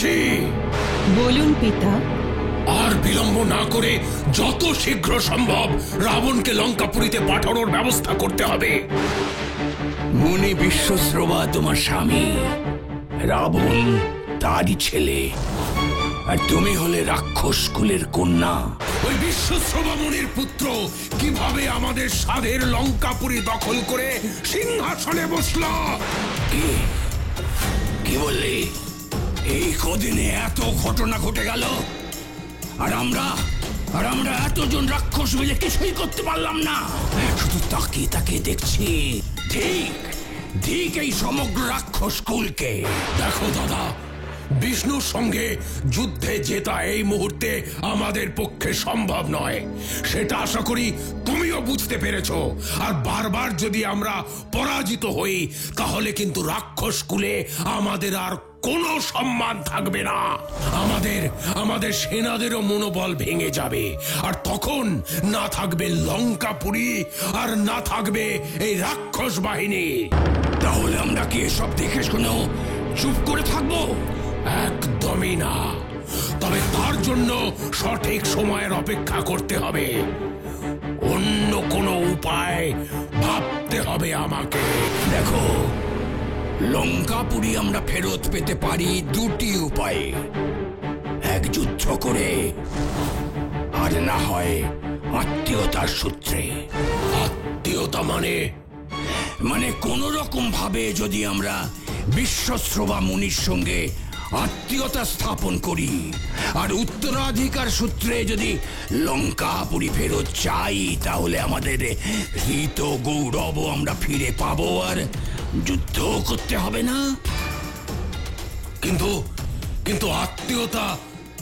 কইকেশী, বলুন পিতা। আর বিলম্ব না করে যত শীঘ্র সম্ভব রাবণকে লঙ্কাপুরীতে পাঠানোর ব্যবস্থা করতে হবে। মুনি বিশ্বশ্রবা তোমার স্বামী, রাবণ তারই ছেলে, আর তুমি হলে রাক্ষস কুলের কন্যা। ওই বিশ্বশ্রবা মুনির পুত্র কিভাবে আমাদের সাধের লঙ্কাপুরী দখল করে সিংহাসনে বসল? কি বললি? এই কদিনে এত ঘটনা ঘটে গেল, আর আমরা এতজন রাক্ষস মিলে কিছুই করতে পারলাম না। শুধু তাকিয়ে তাকিয়ে দেখছি। ঠিক এই সমগ্র রাক্ষস কুলকে। দেখো দাদা, বিষ্ণুর সঙ্গে যুদ্ধে জেতা এই মুহূর্তে আমাদের পক্ষে সম্ভব নয়, সেটা আশা করি তুমিও বুঝতে পেরেছো। আর বারবার যদি আমরা পরাজিত হই তাহলে কিন্তু রাক্ষস কুলে আমাদের আর কোনো সম্মান থাকবে না। আমাদের সেনাদেরও মনোবল ভেঙে যাবে, আর তখন না থাকবে লঙ্কাপুরী, আর না থাকবে এই রাক্ষস বাহিনী। তাহলে আমরা কি এসব দেখে শুনেও চুপ করে থাকবো? একদমই না। তবে তার জন্য সঠিক সময়ের অপেক্ষা করতে হবে। অন্য কোনো উপায় ভাবতে হবে আমাকে। দেখো, লঙ্কাপুরী আমরা ফেরত পেতে পারি দুটি উপায়ে। এক, যুদ্ধ করে, আর না হয় আত্মীয়তার সূত্রে। আত্মীয়তা মানে কোন রকম ভাবে যদি আমরা বিশ্বশ্রবা মুনির সঙ্গে আত্মীয়তা স্থাপন করি, আর উত্তরাধিকার সূত্রে যদি লঙ্কাপুরী ফেরত চাই, তাহলে আমাদের হৃত গৌরব আমরা ফিরে পাবো, আর যুদ্ধ করতে হবে না। কিন্তু আত্মীয়তা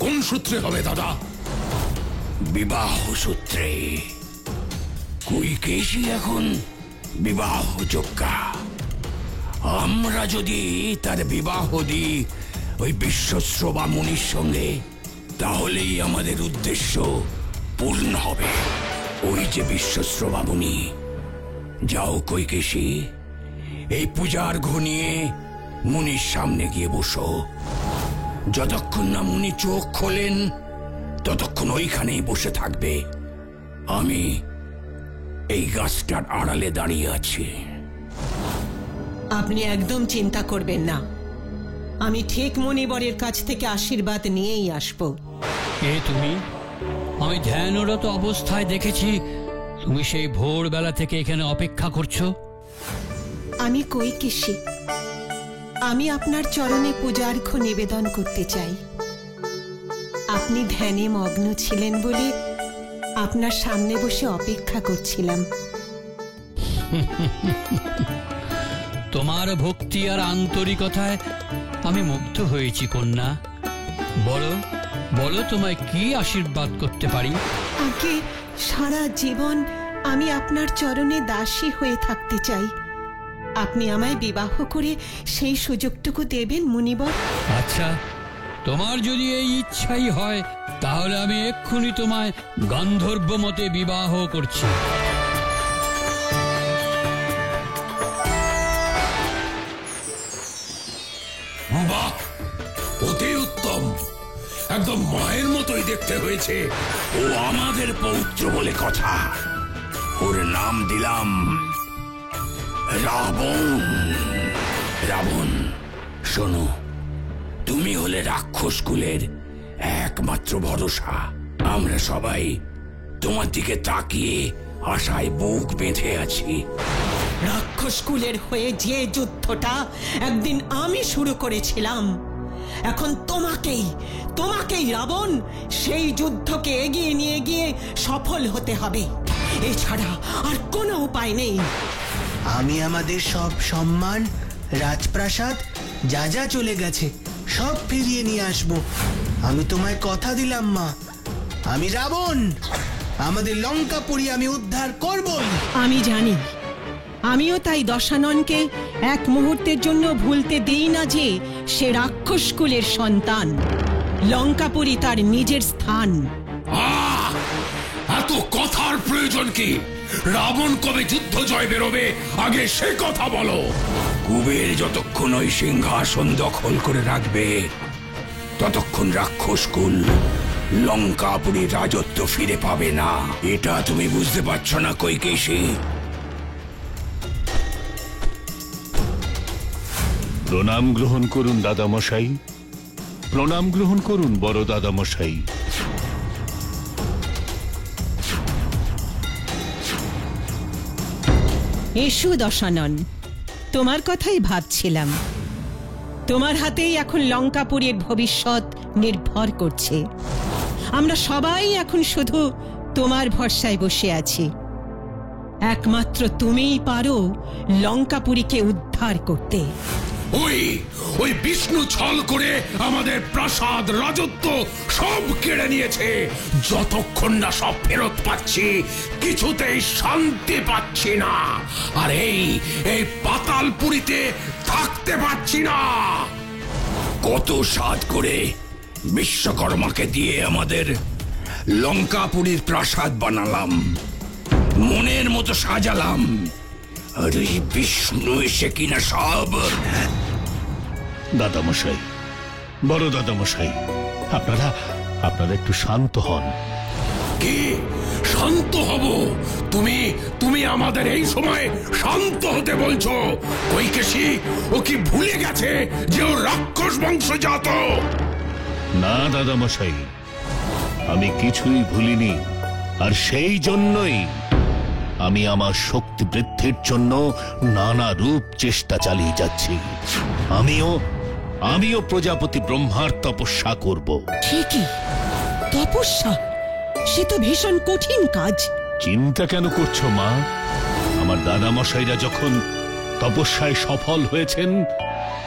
কোন সূত্রে হবে দাদা? বিবাহ সূত্রে। কইকেশী এখন বিবাহযোগ্যা। আমরা যদি তার বিবাহ দিই ওই বিশ্বশ্রবা মুনির সঙ্গে, তাহলেই আমাদের উদ্দেশ্য পূর্ণ হবে। ওই যে বিশ্বশ্রবা মুনি। যাও কইকেশী, এই পূজার ঘনিয়ে মুনির সামনে গিয়ে বসো। যতক্ষণ না মুনি চোখ খোলেন ততক্ষণ ওইখানেই বসে থাকবে। আমি এই গাছটার আড়ালে দাঁড়িয়ে আছি। আপনি একদম চিন্তা করবেন না, আমি ঠিক মনিবরের কাছ থেকে আশীর্বাদ নিয়েই আসব। তুমি? আমি ধ্যানরত অবস্থায় দেখেছি তুমি সেই ভোরবেলা থেকে এখানে অপেক্ষা করছো। আমি কইকেশী, আমি আপনার চরণে পূজার্ঘ্য নিবেদন করতে চাই। আপনি ধ্যানে মগ্ন ছিলেন বলে আপনার সামনে বসে অপেক্ষা করছিলাম। তোমার ভক্তি আর আন্তরিকতায় আমি মুগ্ধ হয়েছি কন্যা। বলো তোমায় কি আশীর্বাদ করতে পারি? আগে সারা জীবন আমি আপনার চরণে দাসী হয়ে থাকতে চাই। আপনি আমায় বিবাহ করে সেই সুযোগটুকু দেবেন মুনিবর? আচ্ছা, তোমার যদি এই ইচ্ছাই হয় তাহলে আমি এক্ষুনি তোমায় গন্ধর্ব মতে বিবাহ করছি। বাহ, অতি উত্তম। একদম মায়ের মতোই দেখতে হয়েছে। ও আমাদের পৌত্র বলে কথা। ওর নাম দিলাম রাবণ। রাবণ, শোনো, তুমি হলে রাক্ষস কুলের একমাত্র ভরসা। আমরা সবাই তোমার দিকে তাকিয়ে আশায় বুক বেঁধে আছি। রাক্ষস কুলের হয়ে যে যুদ্ধটা একদিন আমি শুরু করেছিলাম, এখন তোমাকেই রাবণ সেই যুদ্ধকে এগিয়ে নিয়ে গিয়ে সফল হতে হবে। এছাড়া আর কোনো উপায় নেই। আমি আমাদের সব সম্মান, রাজপ্রাসাদ যা যা চলে গেছে সব ফিরিয়ে নিয়ে আসব। আমি তোমায় কথা দিলাম মা, আমি রাবণ আমাদের লঙ্কাপুরী আমি উদ্ধার করবই। আমি জানি, আমিও তাই দশাননকে এক মুহূর্তের জন্য ভুলতে দেই না যে সে রাক্ষস কুলের সন্তান। লঙ্কাপুরী তার নিজের স্থান। এত কথার প্রয়োজন কি? রাবণ কবে যুদ্ধ জয় বেরোবে আগে সে কথা বলো। কুবের যতক্ষণ ওই সিংহাসন দখল করে রাখবে ততক্ষণ রাক্ষসকুল লঙ্কাপুরীর রাজত্ব ফিরে পাবে না। এটা তুমি বুঝতে পারছো না কৈকেশী? প্রণাম গ্রহণ করুন দাদামশাই, প্রণাম গ্রহণ করুন বড় দাদামশাই। এসো দশানন, তোমার কথাই ভাবছিলাম। তোমার হাতেই এখন লঙ্কাপুরের ভবিষ্যৎ নির্ভর করছে। আমরা সবাই এখন শুধু তোমার ভরসায় বসে আছি। একমাত্র তুমিই পারো লঙ্কাপুরীকে উদ্ধার করতে। ওই বিষ্ণু ছল করে আমাদের প্রাসাদ রাজত্ব সব কেড়ে নিয়েছে। যতক্ষণ না সব ফেরত পাচ্ছি কিছুতেই শান্তি পাচ্ছি না। আর এই পাতালপুরীতে থাকতে পাচ্ছি না। কত সাধ করে বিশ্বকর্মাকে দিয়ে আমাদের লঙ্কাপুরীর প্রাসাদ বানালাম, মনের মতো সাজালাম, আর এই বিষ্ণু এসে কিনা সব। দাদামশাই, বড় দাদামশাই, আপনারা একটু শান্ত হন। কি শান্ত হব? তুমি আমাদের এই সময় শান্ত হতে বলছো? কৈকেশী ও কি ভুলে গেছে যে ও রাক্ষস বংশজাত? না দাদামশাই, আমি কিছুই ভুলিনি। আর সেই জন্যই আমি আমার শক্তি বৃদ্ধির জন্য নানা রূপ চেষ্টা চালিয়ে যাচ্ছি। আমিও প্রজাপতি ব্রহ্মার তপস্যা করব। ঠিকই, তপস্যা সে তো ভীষণ কঠিন কাজ। চিন্তা কেন করছো মা? আমার দাদামশাইরা যখন তপস্যায় সফল হয়েছেন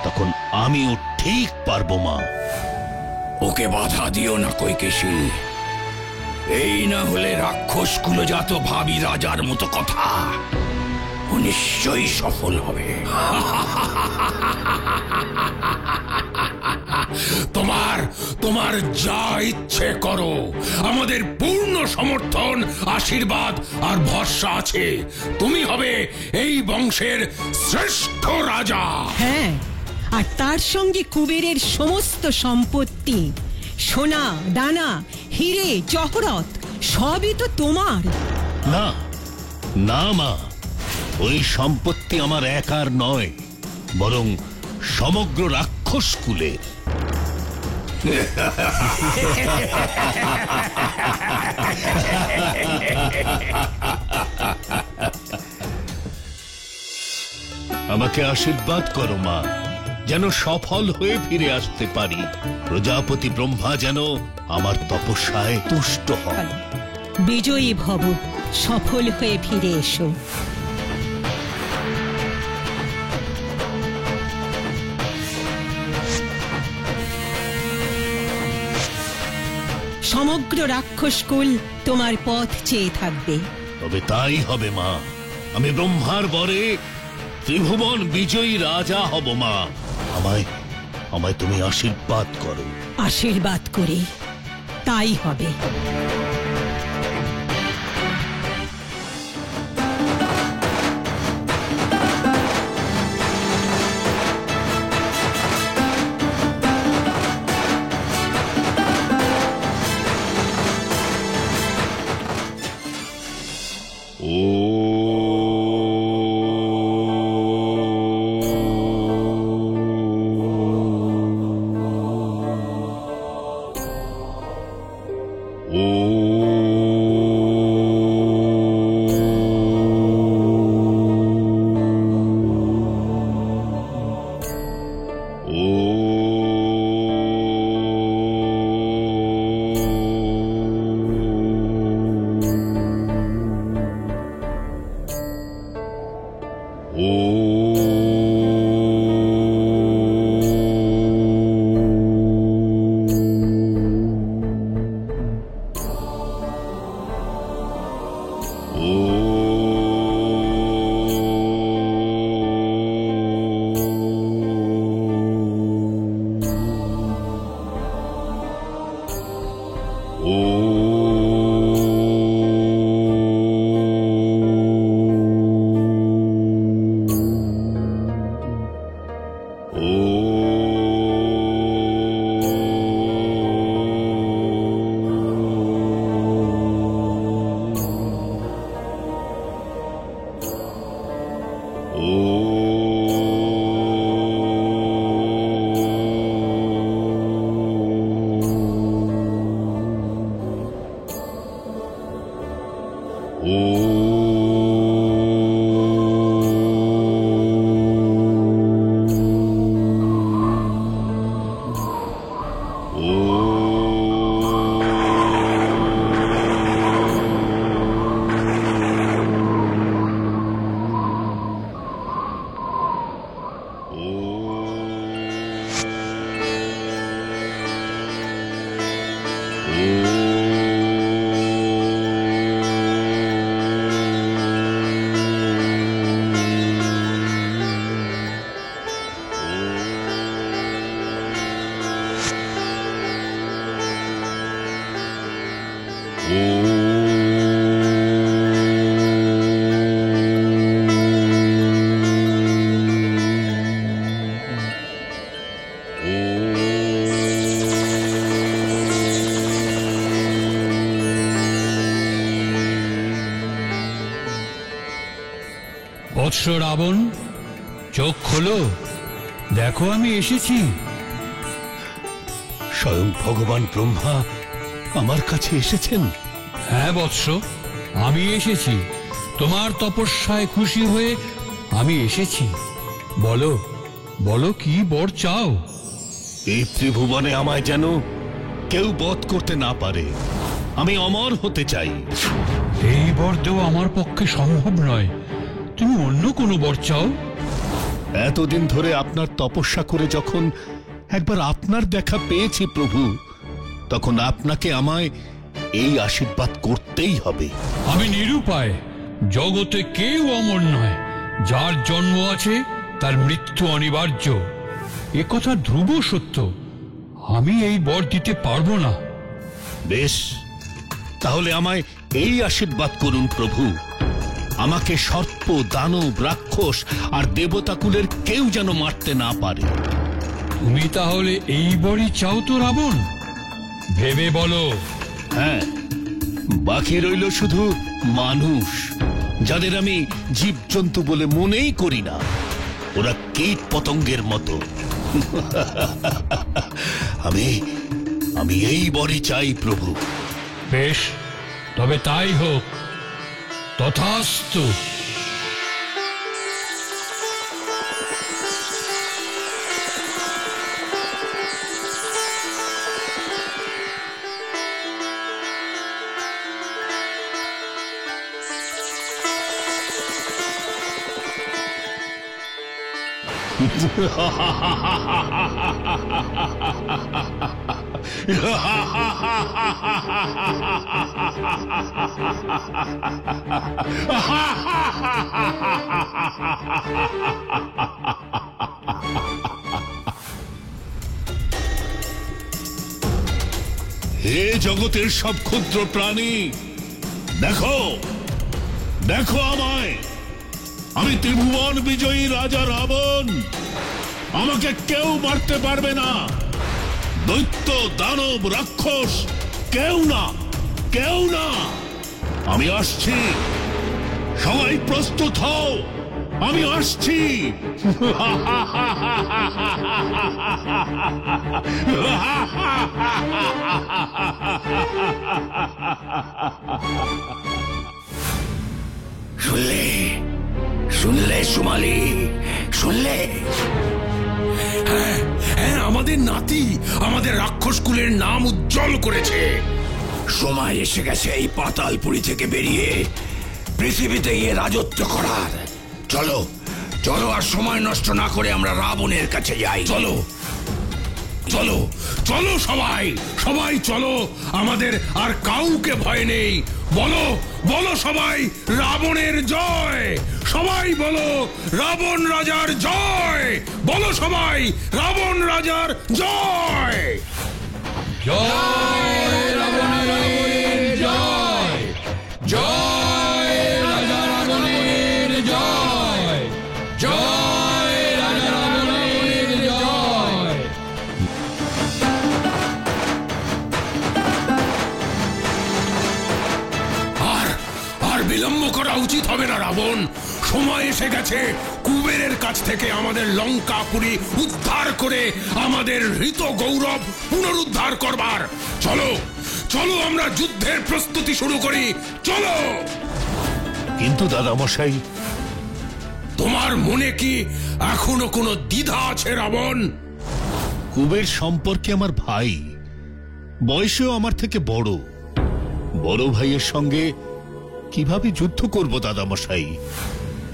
তখন আমিও ঠিক পারবো মা। ওকে বাধা দিও না কৈকেশী। এই না হলে রাক্ষস কুলজাত ভাবি রাজার মতো কথা। ও নিশ্চয়ই সফল হবে। তোমার যা ইচ্ছে করো, আমাদের পূর্ণ সমর্থন, আশীর্বাদ আর ভরসা আছে। তুমি হবে এই বংশের শ্রেষ্ঠ রাজা। হ্যাঁ, আর তার সঙ্গে কুবেরের সমস্ত সম্পত্তি, সোনা দানা, হিরে জহরত সবই তো তোমার। না না মা, ওই সম্পত্তি আমার একার নয়, বরং সমগ্র রাক্ষস কুলের। আমাকে আশীর্বাদ করো মা, যেন সফল হয়ে ফিরে আসতে পারি। প্রজাপতি ব্রহ্মা যেন আমার তপস্যায় তুষ্ট হন। বিজয়ী ভব, সফল হয়ে ফিরে এসো। সমগ্র রাক্ষসকুল তোমার পথ চেয়ে থাকবে। তবে তাই হবে মা। আমি ব্রহ্মার বরে ত্রিভুবন বিজয়ী রাজা হব মা। আমায় তুমি আশীর্বাদ করো। আশীর্বাদ করে তাই হবে। বৎস রাবণ, চোখ খোলো, দেখো আমি এসেছি। স্বয়ং ভগবান ব্রহ্মা আমার কাছে এসেছেন? হ্যাঁ বৎস, আমি এসেছি। তোমার তপস্যায় খুশি হয়ে আমি এসেছি। বলো, বলো কি বর চাও? এই ত্রিভুবনে আমায় যেন কেউ বধ করতে না পারে। আমি অমর হতে চাই। এই বর দেওয়া আমার পক্ষে সম্ভব নয়। তুমি অন্য কোনো বর চাও। এতদিন ধরে আপনার তপস্যা করে যখন একবার আপনার দেখা পেয়েছি প্রভু, তখন আপনাকে আমায় এই আশীর্বাদ করতেই হবে। আমি নিরুপায়। জগতে কেউ অমর নয়। যার জন্ম আছে তার মৃত্যু অনিবার্য। এ কথা ধ্রুব সত্য। আমি এই বর দিতে পারবো না। বেশ, তাহলে আমায় এই আশীর্বাদ করুন প্রভু, আমাকে সর্প, দানব, রাক্ষস আর দেবতাকুলের কেউ যেন মারতে না পারে। তুমি তাহলে এই বরই চাও তো রাবণ? ভেবে বলো। হ্যাঁ, বাকি রইল শুধু মানুষ, যাদের আমি জীবজন্তু বলে মনেই করি না। ওরা কীট পতঙ্গের মতো। আমি এই বরই চাই প্রভু। বেশ, তবে তাই হোক। তথাস্তু। হে জগতের সব ক্ষুদ্র প্রাণী, দেখো, দেখো আমায়। আমি ত্রিভুবন বিজয়ী রাজা রাবণ। আমাকে কেউ মারতে পারবে না। দৈত্য, দানব, রাক্ষস কেউ না, কেউ না। আমি আসছি। সবাই প্রস্তুত হও, আমি আসছি। শুনলে, শুনলে সুমালি, শুনলে? হ্যাঁ হ্যাঁ, আমাদের নাতি আমাদের রাক্ষস কুলের নাম উজ্জ্বল করেছে। সময় এসে গেছে এই পাতালপুরী থেকে বেরিয়ে পৃথিবীতে গিয়ে রাজত্ব করার। চলো, চলো, আর সময় নষ্ট না করে আমরা রাবণের কাছে যাই। চলো চলো চলো, সবাই সবাই চলো। আমাদের আর কাউকে ভয় নেই। বলো বলো সবাই, রাবণের জয়। সবাই বলো, রাবণ রাজার জয়। বলো সবাই, রাবণ রাজার জয়। জয় রাবণের জয়, জয় রাজা রাবণের জয়, জয় রাজা রাবণের জয়। আর বিলম্ব করা উচিত হবে না রাবণ। সময় এসে গেছে কুবেরের কাছ থেকে আমাদের লঙ্কাপুরী উদ্ধার করে আমাদের হৃত গৌরব পুনরুদ্ধার করবার। চলো চলো আমরা যুদ্ধের প্রস্তুতি শুরু করি, চলো। কিন্তু দাদামশাই, তোমার মনে কি এখনো কোনো দ্বিধা আছে রাবণ? কুবের সম্পর্কে আমার ভাই, বয়সেও আমার থেকে বড়। বড় ভাইয়ের সঙ্গে কিভাবে যুদ্ধ করব দাদামশাই?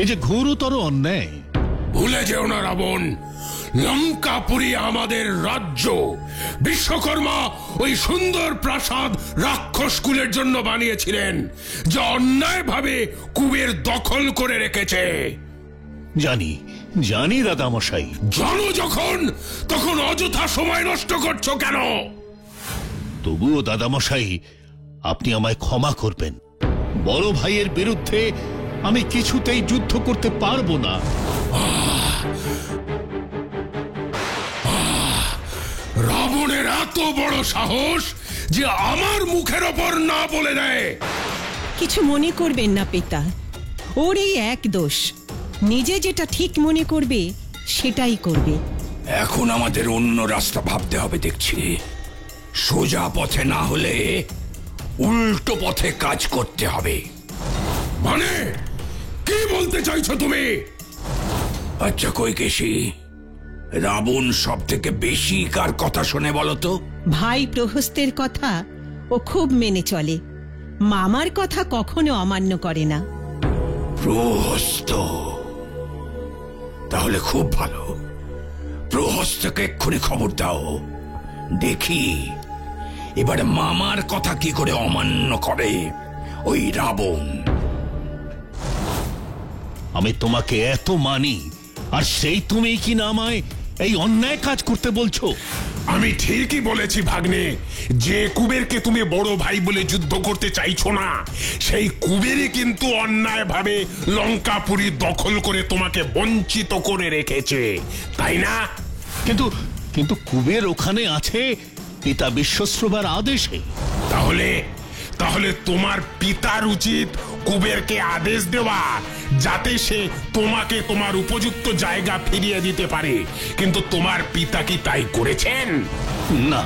এ যে ঘোরতর অন্যায়। ভুলে যেও না রাবণ, লঙ্কাপুরী আমাদের রাজ্য। বিশ্বকর্মা ওই সুন্দর প্রাসাদ রাক্ষস কুলের জন্য বানিয়েছিলেন, যা অন্যায়ভাবে কুবের দখল করে রেখেছে। জানি জানি দাদামশাই। জানো যখন, তখন অযথা সময় নষ্ট করছো কেন? তবুও দাদামশাই, আপনি আমায় ক্ষমা করবেন। বড় ভাইয়ের বিরুদ্ধে আমি কিছুতেই যুদ্ধ করতে পারবো না। রাবণের এত বড় সাহস যে আমার মুখের ওপর না বলে দেয়। কিছু মনে করবেন না পিতা, ওরই এক দোষ। নিজে যেটা ঠিক মনে করবে সেটাই করবে। এখন আমাদের অন্য রাস্তা ভাবতে হবে দেখছি। সোজা পথে না হলে উল্টো পথে কাজ করতে হবে। মানে কি বলতে চাইছো তুমি? আচ্ছা কৈকেশী, রাবণ সব থেকে বেশি কার কথা শোনে বলো তো? ভাই প্রহস্তের কথা ও খুব মেনে চলে, মামার কথা কখনো অমান্য করে না। প্রহস্ত, তাহলে খুব ভালো। প্রহস্তকে এক্ষুনি খবর দাও, দেখি এবারে মামার কথা কি করে অমান্য করে ওই রাবণ। আমি তোমাকে এত মানি, আর সেই তুমি কি না আমায় এই অন্যায় কাজ করতে বলছো? আমি ঠিকই বলেছি ভাগ্নে, যে কুবেরকে তুমি বড় ভাই বলে যুদ্ধ করতে চাইছো না, সেই কুবেরই কিন্তু অন্যায়ভাবে লঙ্কাপুরী দখল করে তোমাকে বঞ্চিত করে রেখেছে, তাই না? কিন্তু কিন্তু কুবের ওখানে আছে পিতা বিশ্বশ্রবার আদেশে। তাহলে তাহলে তোমার পিতার উচিত কুবেরকে আদেশ দেওয়া, যাতে সে তোমাকে তোমার উপযুক্ত জায়গা ফিরিয়ে দিতে পারে। কিন্তু তোমার পিতা কি তাই করেছেন? না,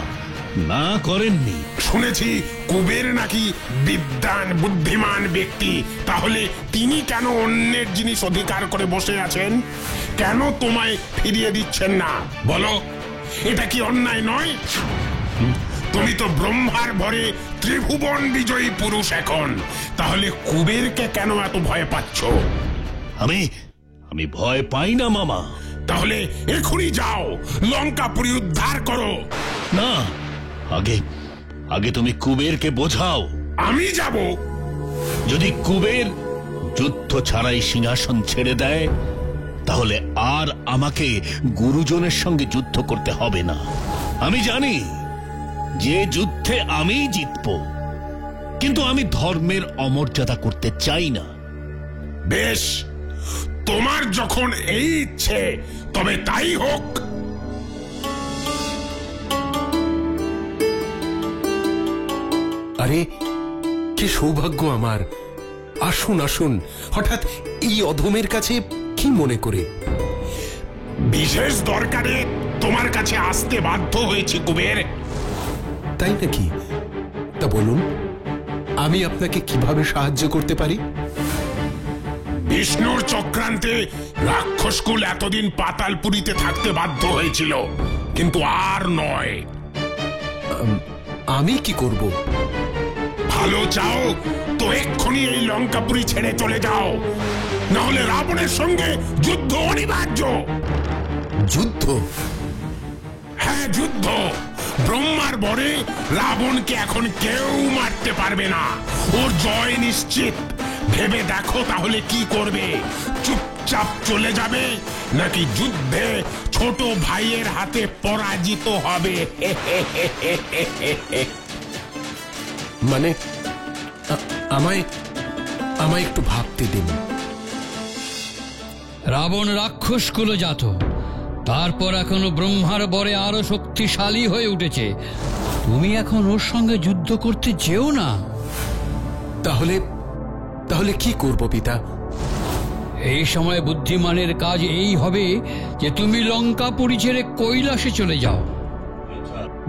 না করেননি। শুনেছি কুবের নাকি বিদ্বান বুদ্ধিমান ব্যক্তি। তাহলে তিনি কেন অন্যের জিনিস অধিকার করে বসে আছেন? কেন তোমায় ফিরিয়ে দিচ্ছেন না বলো? এটা কি অন্যায় নয়? তুমি তো ব্রহ্মার ভরে ত্রিভুবন বিজয়ী পুরুষ এখন, তাহলে কুবেরকে কেন এত ভয় পাচ্ছ? আমি ভয় পাই না মামা। তাহলে এখনই যাও, লঙ্কাপুরী উদ্ধার করো। না, আগে তুমি কুবেরকে বোঝাও। আমি যাব? যদি কুবের যুদ্ধ ছাড়াই সিংহাসন ছেড়ে দেয়, তাহলে আর আমাকে গুরুজনের সঙ্গে যুদ্ধ করতে হবে না। আমি জানি যে যুদ্ধে আমিই জিতব, কিন্তু আমি ধর্মের অমর্যাদা করতে চাই না। বেশ, তোমার যখন এই ইচ্ছে, তবে তাই হোক। আরে কি সৌভাগ্য আমার! আসুন আসুন, হঠাৎ এই অধমের কাছে কি মনে করে? বিশেষ দরকারে তোমার কাছে আসতে বাধ্য হয়েছি কুবের। তাই নাকি? তা বলুন, আমি আপনাকে কিভাবে সাহায্য করতে পারি? বিষ্ণুর চক্রান্তে রাক্ষসকুল এতদিন পাতালপুরীতে থাকতে বাধ্য হয়েছিল, কিন্তু আর নয়। আমি কি করব? ভালো চাও তো এক্ষুনি এই লঙ্কাপুরী ছেড়ে চলে যাও, নাহলে রাবণের সঙ্গে যুদ্ধ অনিবার্য। যুদ্ধ? হ্যাঁ, যুদ্ধ। ব্রহ্মার বরে রাবণকে এখন কেউ মারতে পারবে না, ওর জয় নিশ্চিত। ভেবে দেখো তাহলে কি করবে? চুপচাপ চলে যাবে, নাকি যুদ্ধে ছোট ভাইয়ের হাতে পরাজিত হবে? মানে আমায় একটু ভাবতে দিন। রাবণ রাক্ষস কুলজাত, তারপর এখনো ব্রহ্মার বরে আরো শক্তিশালী হয়ে উঠেছে। তুমি এখন ওর সঙ্গে যুদ্ধ করতে যেও না। তাহলে কি করব পিতা? এই সময় বুদ্ধিমানের কাজ এই হবে যে তুমি লঙ্কাপুরী ছেড়ে কৈলাসে চলে যাও।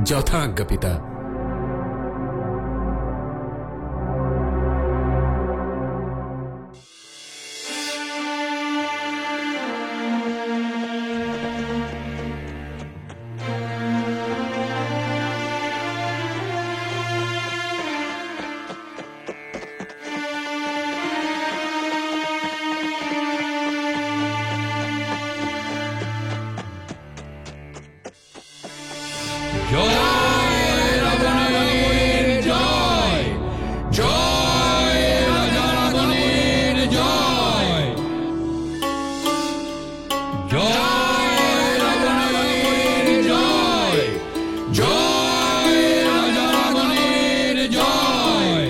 যথা আজ্ঞা পিতা। জয় রাবণের জয়, জয় রাজা রাবণের জয়, জয় রাবণের জয়, জয় রাজা রাবণের জয়,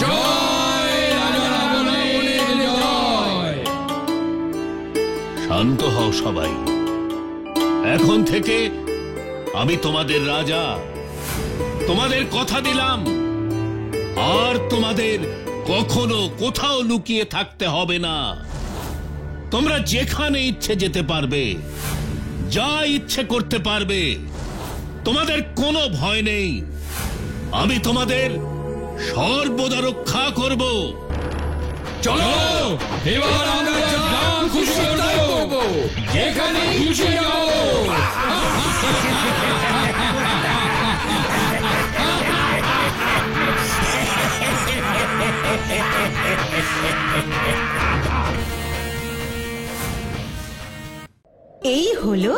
জয় রাজা রাবণের জয়। শান্ত হও সবাই। এখন থেকে আমি তোমাদের রাজা। তোমাদের কথা দিলাম, আর তোমাদের কখনো কোথাও লুকিয়ে থাকতে হবে না। তোমরা যেখানে ইচ্ছে যেতে পারবে, যা ইচ্ছে করতে পারবে। তোমাদের কোনো ভয় নেই। আমি তোমাদের সর্বদা রক্ষা করব। চলো এবার আমরা যা খুশি তাই করব, যেখানে খুশি যাও। এই হলো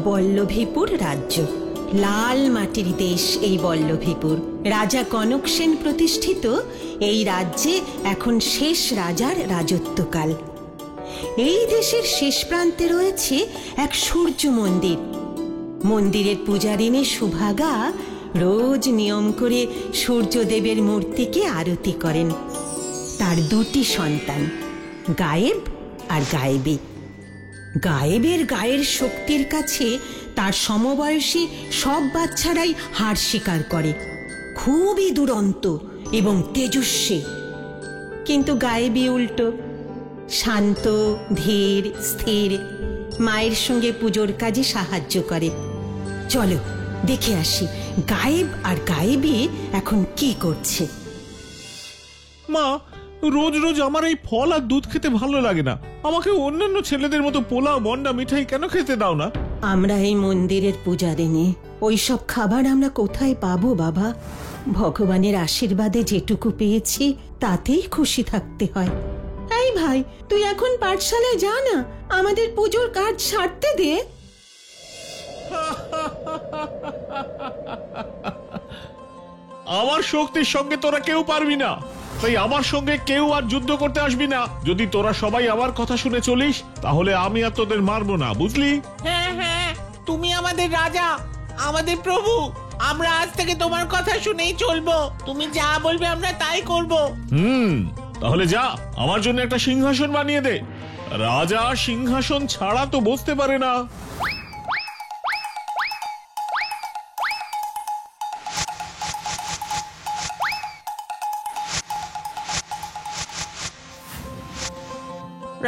বল্লভীপুর রাজ্য। লাল মাটির দেশ এই বল্লভীপুর। রাজা কনক সেন প্রতিষ্ঠিত এই রাজ্যে এখন শেষ রাজার রাজত্বকাল। এই দেশের শেষ প্রান্তে রয়েছে এক সূর্য মন্দির। মন্দিরের পূজারিণী সুভাগা রোজ নিয়ম করে সূর্যদেবের মূর্তিকে আরতি করেন। তার দুটি সন্তান, গায়েব আর গায়েবী। গায়েবের গায়ের শক্তির কাছে তার সমবয়সী সব বাচ্চারাই হার স্বীকার করে। খুবই দুরন্ত এবং তেজস্বী। কিন্তু গায়েবী উল্টো, শান্ত, ধীর, স্থির। মায়ের সঙ্গে পুজোর কাজে সাহায্য করে। চলো দেখে আসি গায়েব আর গায়েবী এখন কি করছে। মা, রোজ রোজ আমার এই ফল আর দুধ খেতে ভালো লাগে না। আমাকে অন্যান্য ছেলেদের মতো পোলাও, মন্ডা, মিঠাই কেন খেতে দাও না? আমরা এই মন্দিরের পূজারিনী, ওইসব খাবার আমরা কোথায় পাবো বাবা? ভগবানের আশীর্বাদে যেটুকু পেয়েছি তাতেই খুশি থাকতে হয়। এই ভাই, তুই এখন পাঠশালায় যা না, আমাদের পুজোর কাজ সারতে দে। আমার শক্তির সঙ্গে তোরা কেউ পারবি না, তাই আমার সঙ্গে কেউ আর যুদ্ধ করতে আসবি না। যদি তোরা সবাই আমার কথা শুনে চলিস, তাহলে আমি আর তোদের মারবো না, বুঝলি? হ্যাঁ হ্যাঁ, তুমি আমাদের রাজা, আমাদের প্রভু। আমরা আজ থেকে তোমার কথা শুনেই চলবো। তুমি যা বলবে আমরা তাই করব। তাহলে যা, আমার জন্য একটা সিংহাসন বানিয়ে দে। রাজা সিংহাসন ছাড়া তো বসতে পারে না।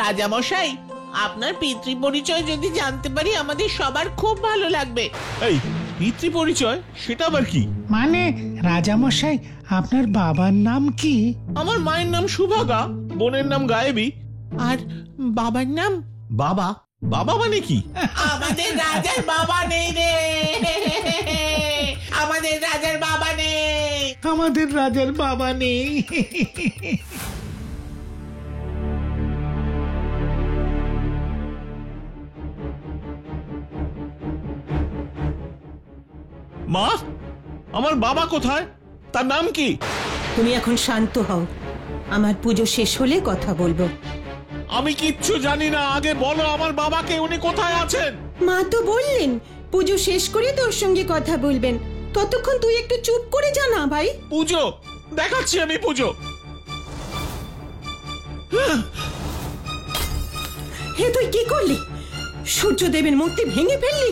রাজা মশাই, আপনার পিতৃ পরিচয় যদি জানতে পারি আমাদের সবার খুব ভালো লাগবে। এই পিতৃ পরিচয়, সেটা আবার কি? মানে রাজামশাই, আপনার বাবার নাম কি? আমার মায়ের নাম সুভাগা, বোনের নাম গায়েবী। আর বাবার নাম? বাবা? বাবা মানে কি? আমাদের রাজার বাবা নেই রে। আমাদের রাজার বাবা নেই। আমাদের রাজার বাবা নেই। মা, আমার বাবা কোথায়? তার নাম কি? তুমি এখন শান্ত হও, আমার পুজো শেষ হলে কথা বলবো। আমি কিচ্ছু জানি না, আগে বলো আমার বাবাকে, উনি কোথায় আছেন? মা তো বললেন পুজো শেষ করে তোর সঙ্গে কথা বলবেন। ততক্ষণ তুই একটু চুপ করে যা না ভাই। পুজো দেখাচ্ছি আমি, পুজো। হে, তুই কি করলি? সূর্যদেবের মূর্তি ভেঙে ফেললি?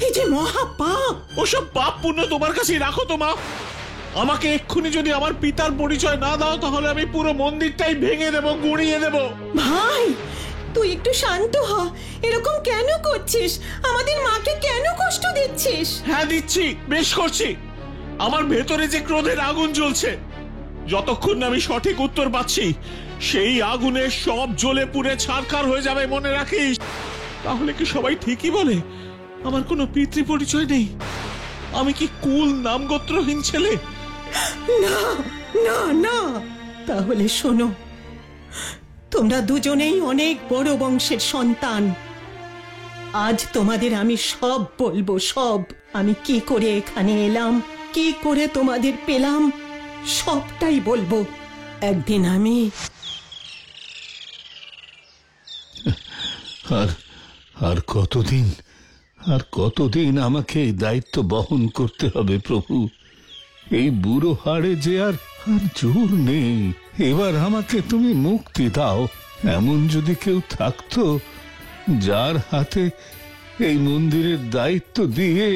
এই যে মহা পাপ। ওসব পাপ পুণ্য তোমার কাছে রাখো তো মা। আমাকে এক্ষুনি যদি আমার পিতার পরিচয় না দাও, তাহলে আমি পুরো মন্দিরটাই ভেঙে দেব, গুঁড়িয়ে দেব। ভাই, তুই একটু শান্ত হ। এরকম কেন করছিস? আমাদের মাকে কেন কষ্ট দিচ্ছিস? হ্যাঁ দিচ্ছি, বেশ করছি। আমার ভেতরে যে ক্রোধের আগুন জ্বলছে, যতক্ষণ না আমি সঠিক উত্তর পাচ্ছি সেই আগুনে সব জ্বলে পুড়ে ছারখার হয়ে যাবে, মনে রাখিস। তাহলে কি সবাই ঠিকই বলে আমার কোনো পিতৃ পরিচয় নেই? আমি কি কুল নামগোত্রহীন ছেলে? না না না, তাহলে শোনো, তোমরা দুজনেই অনেক বড় বংশের সন্তান। আজ তোমাদের আমি সব বলবো, সব। আমি কি করে এখানে এলাম, কি করে তোমাদের পেলাম, সবটাই বলবো। একদিন আমি আর কতদিন আমাকে এই দায়িত্ব বহন করতে হবে প্রভু? এই বুড়ো হাড়ে যে আর জোর নেই। এবার আমাকে তুমি মুক্তি দাও। এমন যদি কেউ থাকতো যার হাতে এই মন্দিরের দায়িত্ব দিয়ে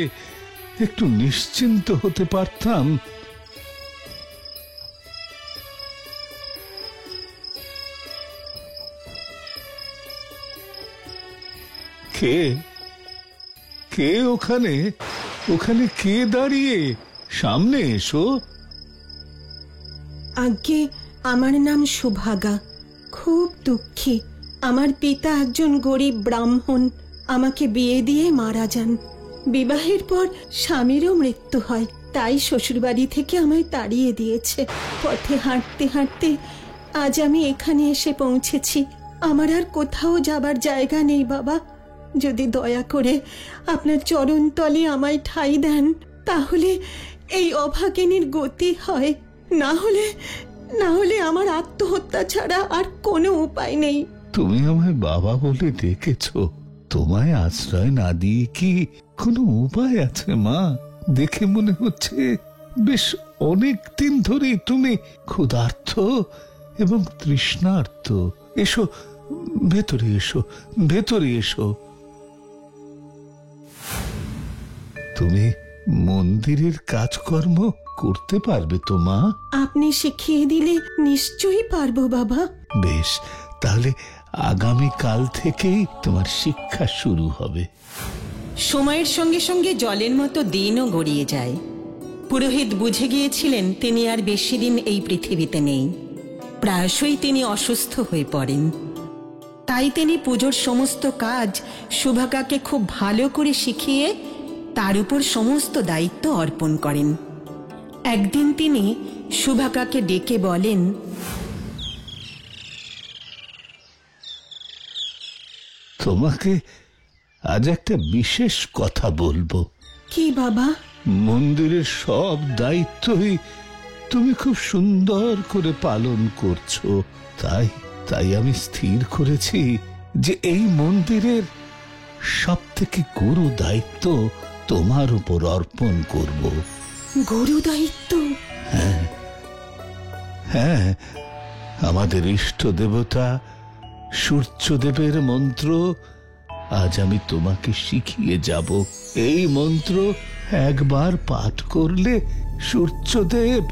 একটু নিশ্চিন্ত হতে পারতাম। কে ওখানে? ওখানে কে দাঁড়িয়ে? সামনে এসো। আজ্ঞে, আমার নাম সুভাগা। খুব দুঃখী। আমার পিতা একজন গরিব ব্রাহ্মণ। আমাকে বিয়ে দিয়ে মারা যান। বিবাহের পর স্বামীরও মৃত্যু হয়, তাই শ্বশুরবাড়ি থেকে আমায় তাড়িয়ে দিয়েছে। পথে হাঁটতে হাঁটতে আজ আমি এখানে এসে পৌঁছেছি। আমার আর কোথাও যাবার জায়গা নেই বাবা। যদি দয়া করে আপনার চরণ তলে আমায় ঠাঁই দেন, তাহলে এই অভাগিনীর গতি হয়। না হলে আমার আত্মহত্যা ছাড়া আর কোনো উপায় নেই। তুমি আমায় বাবা বলে ডেকেছো, তোমায় আশ্রয় না দিয়ে কি কোনো উপায় আছে মা? দেখে মনে হচ্ছে বেশ অনেক দিন ধরেই তুমি ক্ষুধার্ত এবং তৃষ্ণার্ত। এসো, ভেতরে এসো, ভেতরে এসো। তুমি মন্দিরের কাজকর্ম করতে পারবে তো মা? আপনি শিখিয়ে দিলে নিশ্চয়ই পারবো বাবা। বেশ, তাহলে আগামী কাল থেকেই তোমার শিক্ষা শুরু হবে। সময়ের সঙ্গে সঙ্গে জলের মতো দিনও গড়িয়ে যায়। পুরোহিত বুঝে গিয়েছিলেন তিনি আর বেশি দিন এই পৃথিবীতে নেই। প্রায়শই তিনি অসুস্থ হয়ে পড়েন। তাই তিনি পুজোর সমস্ত কাজ সুভাগাকে খুব ভালো করে শিখিয়ে তার উপর সমস্ত দায়িত্ব অর্পণ করেন। একদিন তিনি সুভাগাকে ডেকে বলেন, তোমাকে আজ একটা বিশেষ কথা বলবো। কি বাবা? মন্দিরের সব দায়িত্বই তুমি খুব সুন্দর করে পালন করছো। তাই আমি স্থির করেছি যে এই মন্দিরের সব থেকে গুরু দায়িত্ব তোমার উপর অর্পণ করব। গুরু দায়িত্ব? হ্যাঁ, আমাদের ইষ্ট দেবতা সূর্যদেবের মন্ত্র আজ আমি তোমাকে শিখিয়ে যাব। এই মন্ত্র একবার পাঠ করলে সূর্যদেব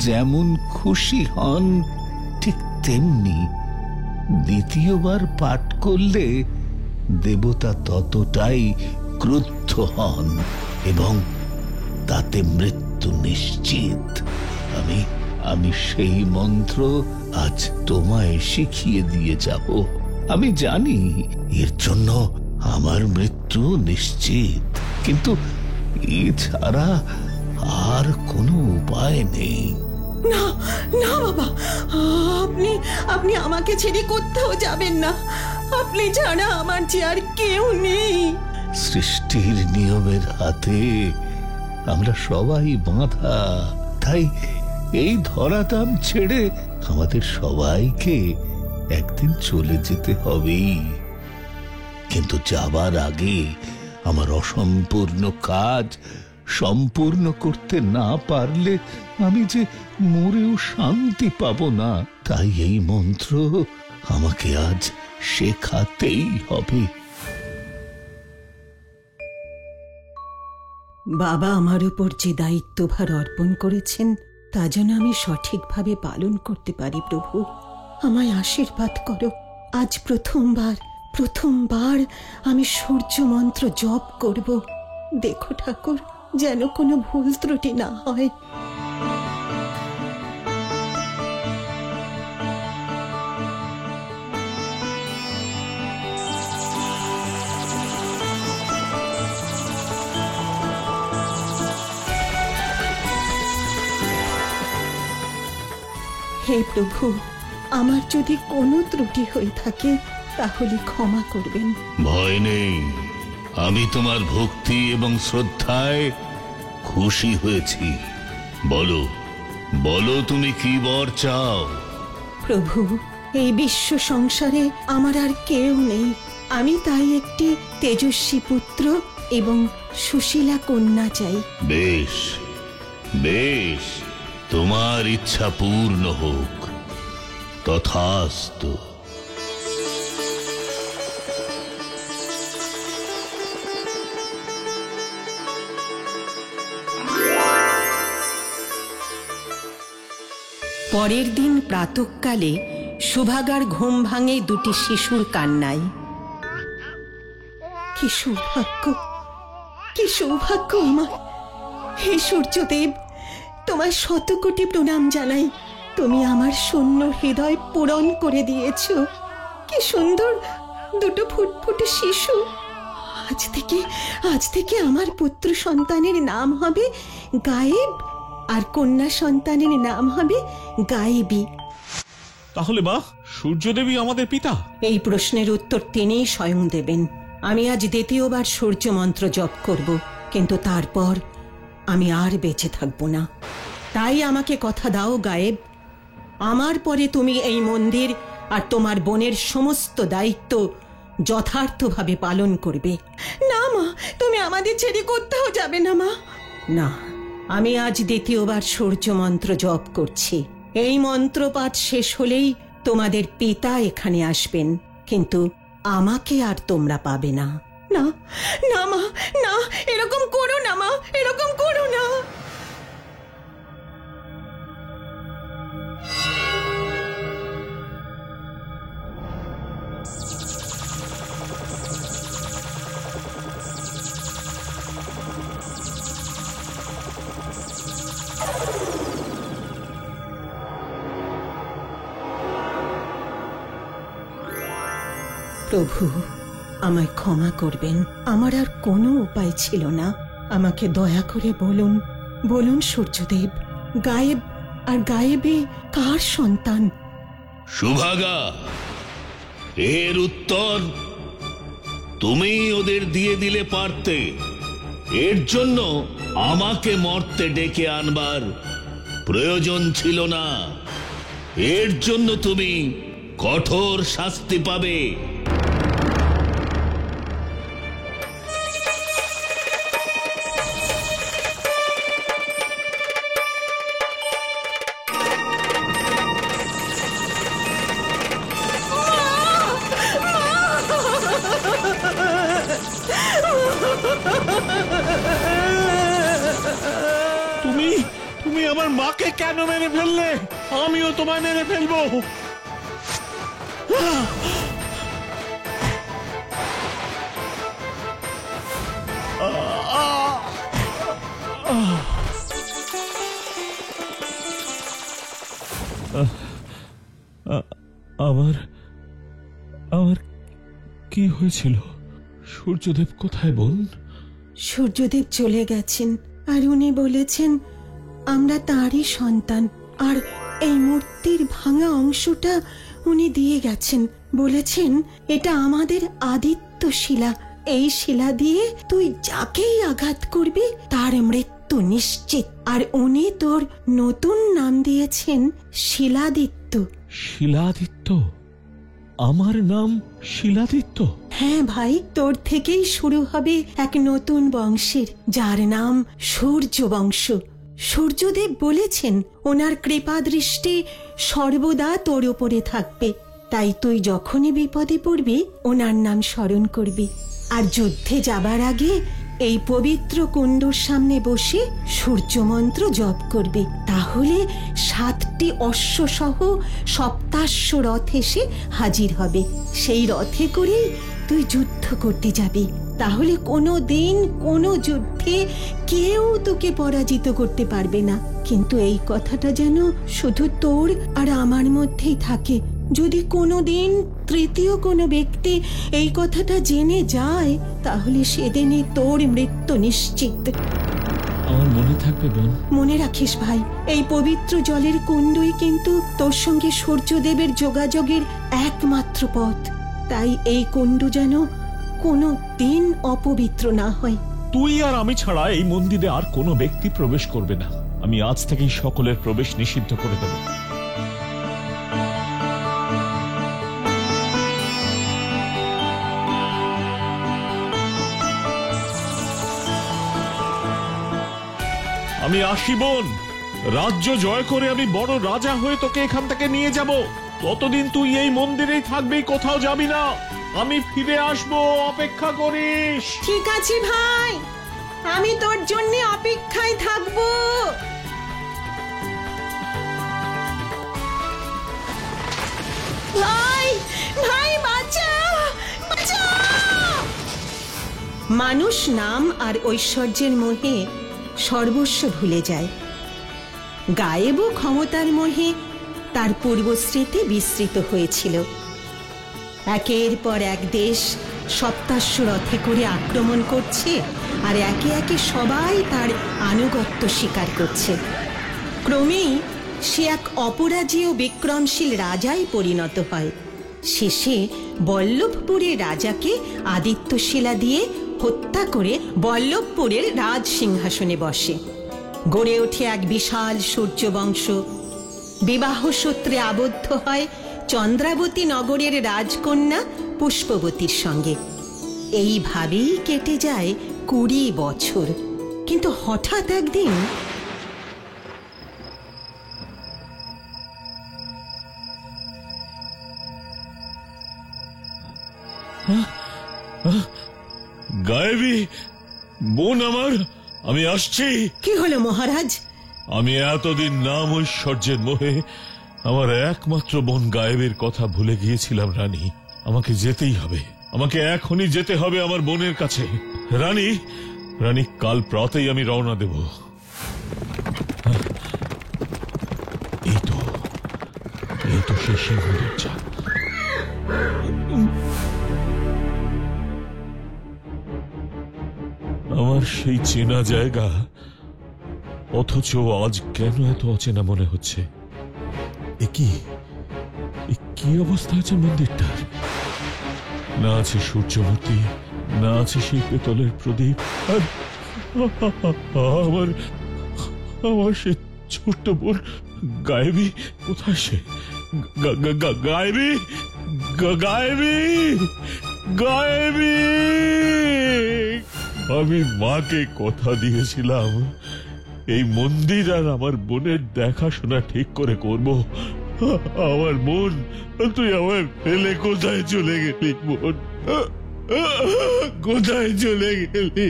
যেমন খুশি হন, ঠিক তেমনি দ্বিতীয়বার পাঠ করলে দেবতা ততটাই ক্রুদ্ধ হন এবং তাতে মৃত্যু নিশ্চিত। আমি সেই মন্ত্র আজ তোমায় শিখিয়ে দিয়ে যাব। আমি জানি এর জন্য আমার মৃত্যু নিশ্চিত, কিন্তু এছাড়া আর কোনো উপায় নেই। না না বাবা, আপনি আমাকে ছেড়ে কোথাও যাবেন না। আপনি ছাড়া আমার যে আর কেউ নেই। সৃষ্টির নিয়মের হাতে আমরা সবাই বাঁধা, তাই এই ধরাধাম ছেড়ে আমাদের সবাইকে একদিন চলে যেতে হবেই। কিন্তু যাবার আগে আমার অসম্পূর্ণ কাজ সম্পূর্ণ করতে না পারলে আমি যে মরেও শান্তি পাবো না। তাই এই মন্ত্র আমাকে আজ শেখাতেই হবে। বাবা আমার উপর যে দায়িত্বভার অর্পণ করেছেন তা যেন আমি সঠিকভাবে পালন করতে পারি। প্রভু, আমায় আশীর্বাদ করো। আজ প্রথমবার প্রথমবার আমি সূর্য মন্ত্র জপ করব। দেখো ঠাকুর, যেন কোনো ভুল ত্রুটি না হয়। হে প্রভু, আমার যদি কোনো ত্রুটি হয়ে থাকে তাহলে ক্ষমা করবেন। ভয় নেই, আমি তোমার ভক্তি এবং শ্রদ্ধায় খুশি হয়েছি। বলো বলো, তুমি কি বর চাও? প্রভু, এই বিশ্ব সংসারে আমার আর কেউ নেই, আমি তাই একটি তেজস্বী পুত্র এবং সুশীলা কন্যা চাই। বেশ বেশ, তোমার ইচ্ছা পূর্ণ হোক, তথাস্তু। পরের দিন প্রাতঃকালে সুভাগার ঘুম ভাঙে দুটি শিশুর কান্নায়। কি সৌভাগ্য, কি সৌভাগ্য আমার! হে সূর্যদেব, তোমার শত কোটি প্রণাম জানাই। তুমি আমার শূন্য হৃদয় পূরণ করে দিয়েছ। কি সুন্দর দুটো ফুটফুটে শিশু। আজ থেকে আমার পুত্র সন্তানের নাম হবে গায়েব, আর কন্যা সন্তানের নাম হবে গায়েবী। তাহলে মা, সূর্যদেবী আমাদের পিতা? এই প্রশ্নের উত্তর তিনিই স্বয়ং দেবেন। আমি আজ দ্বিতীয়বার সূর্য মন্ত্র জপ করব, কিন্তু তারপর আমি আর বেঁচে থাকব না। তাই আমাকে কথা দাও গায়েব, আমার পরে তুমি এই মন্দির আর তোমার বোনের সমস্ত দায়িত্ব যথার্থভাবে পালন করবে। না মা, তুমি আমাদের ছেড়ে কোথাও যাবে না মা। না, আমি আজ দ্বিতীয়বার সূর্য মন্ত্র জপ করছি। এই মন্ত্র পাঠ শেষ হলেই তোমাদের পিতা এখানে আসবেন, কিন্তু আমাকে আর তোমরা পাবে না। না না মা, না, এরকম করো না মা, এরকম করো না। প্রভু, আমায় ক্ষমা করবেন। আমার আর কোনো উপায় ছিল না। আমাকে দয়া করে বলুন, বলুন সূর্যদেব, গায়েব আর গায়েবে কার সন্তান? সুভাগা, এর উত্তর তুমি ওদের দিয়ে দিলে পারতে। এর জন্য আমাকে মর্তে ডেকে আনবার প্রয়োজন ছিল না। এর জন্য তুমি কঠোর শাস্তি পাবে। তুমি আমার মাকে কেন মেরে ফেললে? আমিও তোমায় মেরে ফেলবো। আমার কি হয়েছিল? সূর্যদেব কোথায় বোন? সূর্যদেব চলে গেছেন, আর উনি বলেছেন আমরা তাঁরই সন্তান। আর এই মূর্তির ভাঙা অংশটা উনি দিয়ে গেছেন, বলেছেন এটা আমাদের আদিত্য শিলা। এই শিলা দিয়ে তুই যাকেই আঘাত করবি তার মৃত্যু নিশ্চিত। আর উনি তোর নতুন নাম দিয়েছেন শিলাদিত্য। শিলাদিত্য? আমার নাম শিলাদিত্য? হ্যাঁ ভাই, তোর থেকেই শুরু হবে এক নতুন বংশের, যার নাম সূর্য বংশ। সূর্যদেব বলেছেন ওনার কৃপা দৃষ্টি সর্বদা তোর উপরে থাকবে। তাই তুই যখনই বিপদে পড়বি ওনার নাম স্মরণ করবি, আর যুদ্ধে যাবার আগে এই পবিত্র কুণ্ডুর সামনে বসে সূর্য মন্ত্র জপ করবে। তাহলে 7টি অশ্বসহ সপ্তাশ্ব রথ এসে হাজির হবে। সেই রথে করেই তুই যুদ্ধ করতে যাবি। তাহলে কোনো দিন কোনো যুদ্ধে কেউ তোকে পরাজিত করতে পারবে না। কিন্তু এই কথাটা যেন শুধু তোর আর আমার মধ্যেই থাকে। যদি কোনো দিন তৃতীয় কোনো ব্যক্তি এই কথাটা জেনে যায়, তাহলে সেদিনই তোর মৃত্যু নিশ্চিত। আমার মনে থাকবে বোন। মনে রাখিস ভাই, এই পবিত্র জলের কুণ্ডই কিন্তু তোর সঙ্গে সূর্যদেবের যোগাযোগের একমাত্র পথ। তাই এই কুণ্ড যেন কোনো দিন অপবিত্র না হয়। তুই আর আমি ছাড়া এই মন্দিরে আর কোনো ব্যক্তি প্রবেশ করবে না। আমি আজ থেকেই সকলের প্রবেশ নিষিদ্ধ করে দেব। আমি আসি বোন। রাজ্য জয় করে আমি বড় রাজা হয়ে তোকে এখান থেকে নিয়ে যাব। ততদিন তুই এই মন্দিরেই থাকবি, কোথাও যাবি না। আমি ফিরে আসবো, অপেক্ষা করিস। ঠিক আছে ভাই, আমি তোর জন্য অপেক্ষায় থাকবো। ভাই ভাই বাঁচাও, বাঁচাও! মানুষ নাম আর ঐশ্বর্যের মোহে সর্বস্ব ভুলে যায়। গায়েব ক্ষমতার মোহে তার পূর্বস্মৃতি বিস্মৃত হয়েছিল। একের পর এক দেশ সপ্তাশ্ব রথে করে আক্রমণ করছে, আর একে একে সবাই তার আনুগত্য স্বীকার করছে। ক্রমেই সে এক অপরাজেয় বিক্রমশীল রাজায় পরিণত হয়। শেষে বল্লভপুরের রাজাকে আদিত্যশিলা দিয়ে হত্যা করে বল্লভপুরের রাজ সিংহাসনে বসে। গড়ে ওঠে এক বিশাল সূর্য বংশ। বিবাহ সূত্রে আবদ্ধ হয় চন্দ্রাবতী নগরের রাজকন্যা পুষ্পবতীর সঙ্গে। এইভাবেই কেটে যায় 20 বছর। কিন্তু হঠাৎ একদিন গায়েবী বোন আমার, আমি আসছি। কি হলো মহারাজ? আমি এতদিন নাম ঐশ্বর্যের মোহে আমার একমাত্র বোন গায়েবের কথা ভুলে গিয়েছিলাম। রানী, আমাকে যেতেই হবে। আমাকে এখনই যেতে হবে আমার বোনের কাছে। রানী, রানী, কাল প্রাতেই আমি রওনা দেব। এই তো সে সিংহ দরজা। আমার সেই চেনা জায়গা, অথচ আজ কেন এত অচেনা মনে হচ্ছে? কি অবস্থা আছে মন্দিরটার? না আছে সূর্যমূর্তি, না আছে সেই পেতলের প্রদীপ। আমার সে ছোট্ট বোন গায়েবী কোথায়? সে গায়েবী, গায়েবী, গায়েবী! আমি মাকে কথা দিয়েছিলাম এই মন্দির আর আমার বোনের দেখাশোনা ঠিক করে করব। আমার বোন, তুই আমার ফেলে কোথায় চলে গেলি বোন? কোথায় চলে গেলি?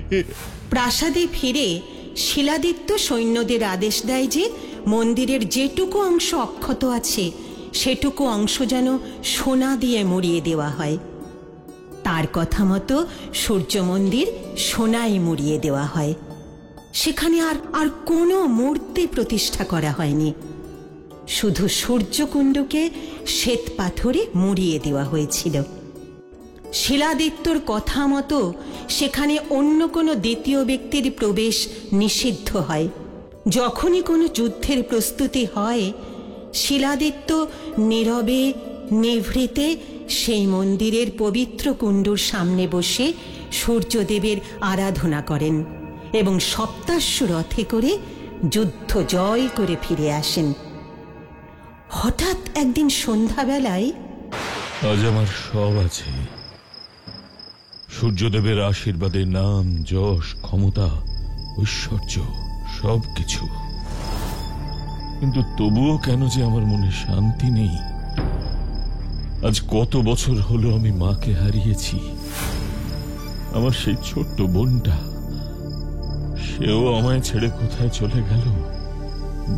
প্রাসাদে ফিরে শিলাদিত্য সৈন্যদের আদেশ দেয় যে মন্দিরের যেটুকু অংশ অক্ষত আছে সেটুকু অংশ যেন সোনা দিয়ে মুড়িয়ে দেওয়া হয়। তার কথা মতো সূর্য মন্দির সোনায় মুড়িয়ে দেওয়া হয়। সেখানে আর কোনো মূর্তি প্রতিষ্ঠা করা হয়নি। শুধু সূর্যকুণ্ডকে শ্বেত পাথরে মুড়িয়ে দেওয়া হয়েছিল। শিলাদিত্যর কথা মতো সেখানে অন্য কোনো দ্বিতীয় ব্যক্তির প্রবেশ নিষিদ্ধ হয়। যখনই কোনো যুদ্ধের প্রস্তুতি হয়, শিলাদিত্য নীরবে নিভৃতে সেই মন্দিরের পবিত্র কুণ্ডুর সামনে বসে সূর্যদেবের আরাধনা করেন এবং সপ্তাশ্ব রথে করে যুদ্ধ জয় করে ফিরে আসেন। হঠাৎ একদিন সন্ধ্যাবেলায়, আজ আমার সব আছে, সূর্যদেবের আশীর্বাদে নাম, যশ, ক্ষমতা, ঐশ্বর্য, সবকিছু। কিন্তু তবুও কেন যে আমার মনে শান্তি নেই। আজ কত বছর হলো আমি মাকে হারিয়েছি। আমার সেই ছোট্ট বোনটা, সেও আমায় ছেড়ে কোথায় চলে গেল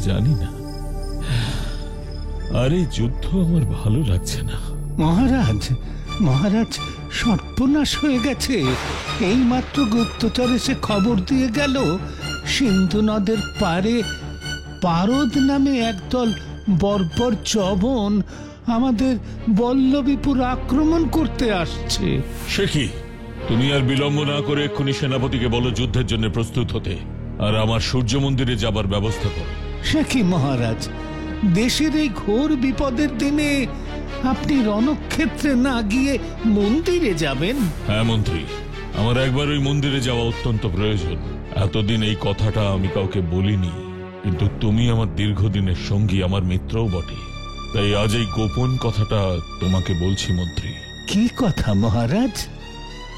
জানি না। আর এই যুদ্ধ আমার ভালো লাগছে না। মহারাজ, মহারাজ, সর্বনাশ হয়ে গেছে। এই মাত্র গুপ্তচর এসে খবর দিয়ে গেল সিন্ধু নদের পারে পারদ নামে একদল বর্বর চবন আমাদের বল্লভীপুর আক্রমণ করতে আসছে। সে কি? তুমি আর বিলম্ব না করে এক্ষুনি সেনাপতিকে বলো যুদ্ধের জন্য প্রস্তুত হতে, আর আমার সূর্য মন্দিরে যাবার ব্যবস্থা করো। সে কি মহারাজ, দেশের এই ঘোর বিপদের দিনে আপনি রণক্ষেত্রে না গিয়ে মন্দিরে যাবেন? হ্যাঁ মন্ত্রী, আমার একবার ওই মন্দিরে যাওয়া অত্যন্ত প্রয়োজন। এতদিন এই কথাটা আমি কাউকে বলিনি, কিন্তু তুমি আমার দীর্ঘদিনের সঙ্গী, আমার মিত্রও বটে, তাই আজ এই গোপন কথাটা তোমাকে বলছি মন্ত্রী। কি কথা মহারাজ?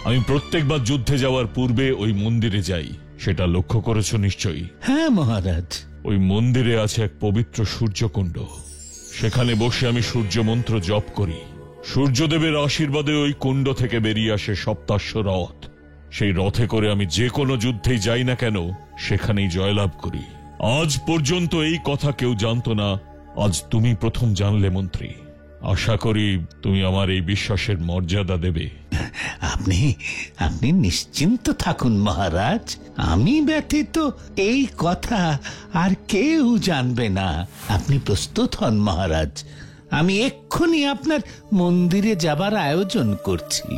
আমি প্রত্যেকবার যুদ্ধে যাওয়ার পূর্বে ওই মন্দিরে যাই, সেটা লক্ষ্য করেছো নিশ্চয়ই। হ্যাঁ মহারাজ। ওই মন্দিরে আছে এক পবিত্র সূর্যকুণ্ড। সেখানে বসে আমি সূর্য মন্ত্র জপ করি। সূর্যদেবের আশীর্বাদে ওই কুণ্ড থেকে বেরিয়ে আসে সপ্তাশ্ব রথ। সেই রথে করে আমি যে কোনো যুদ্ধেই যাই না কেন, সেখানেই জয়লাভ করি। আজ পর্যন্ত এই কথা কেউ জানতো না, আজ তুমি প্রথম জানলে মন্ত্রী। আশা করি তুমি আমার এই বিশ্বাসের মর্যাদা দেবে। আপনি আপনি নিশ্চিন্ত থাকুন মহারাজ, আমি ব্যতীত এই কথা আর কেউ জানবে না। আপনি প্রস্তুত হন মহারাজ, আমি এক্ষুনি আপনার মন্দিরে যাবার আয়োজন করছি।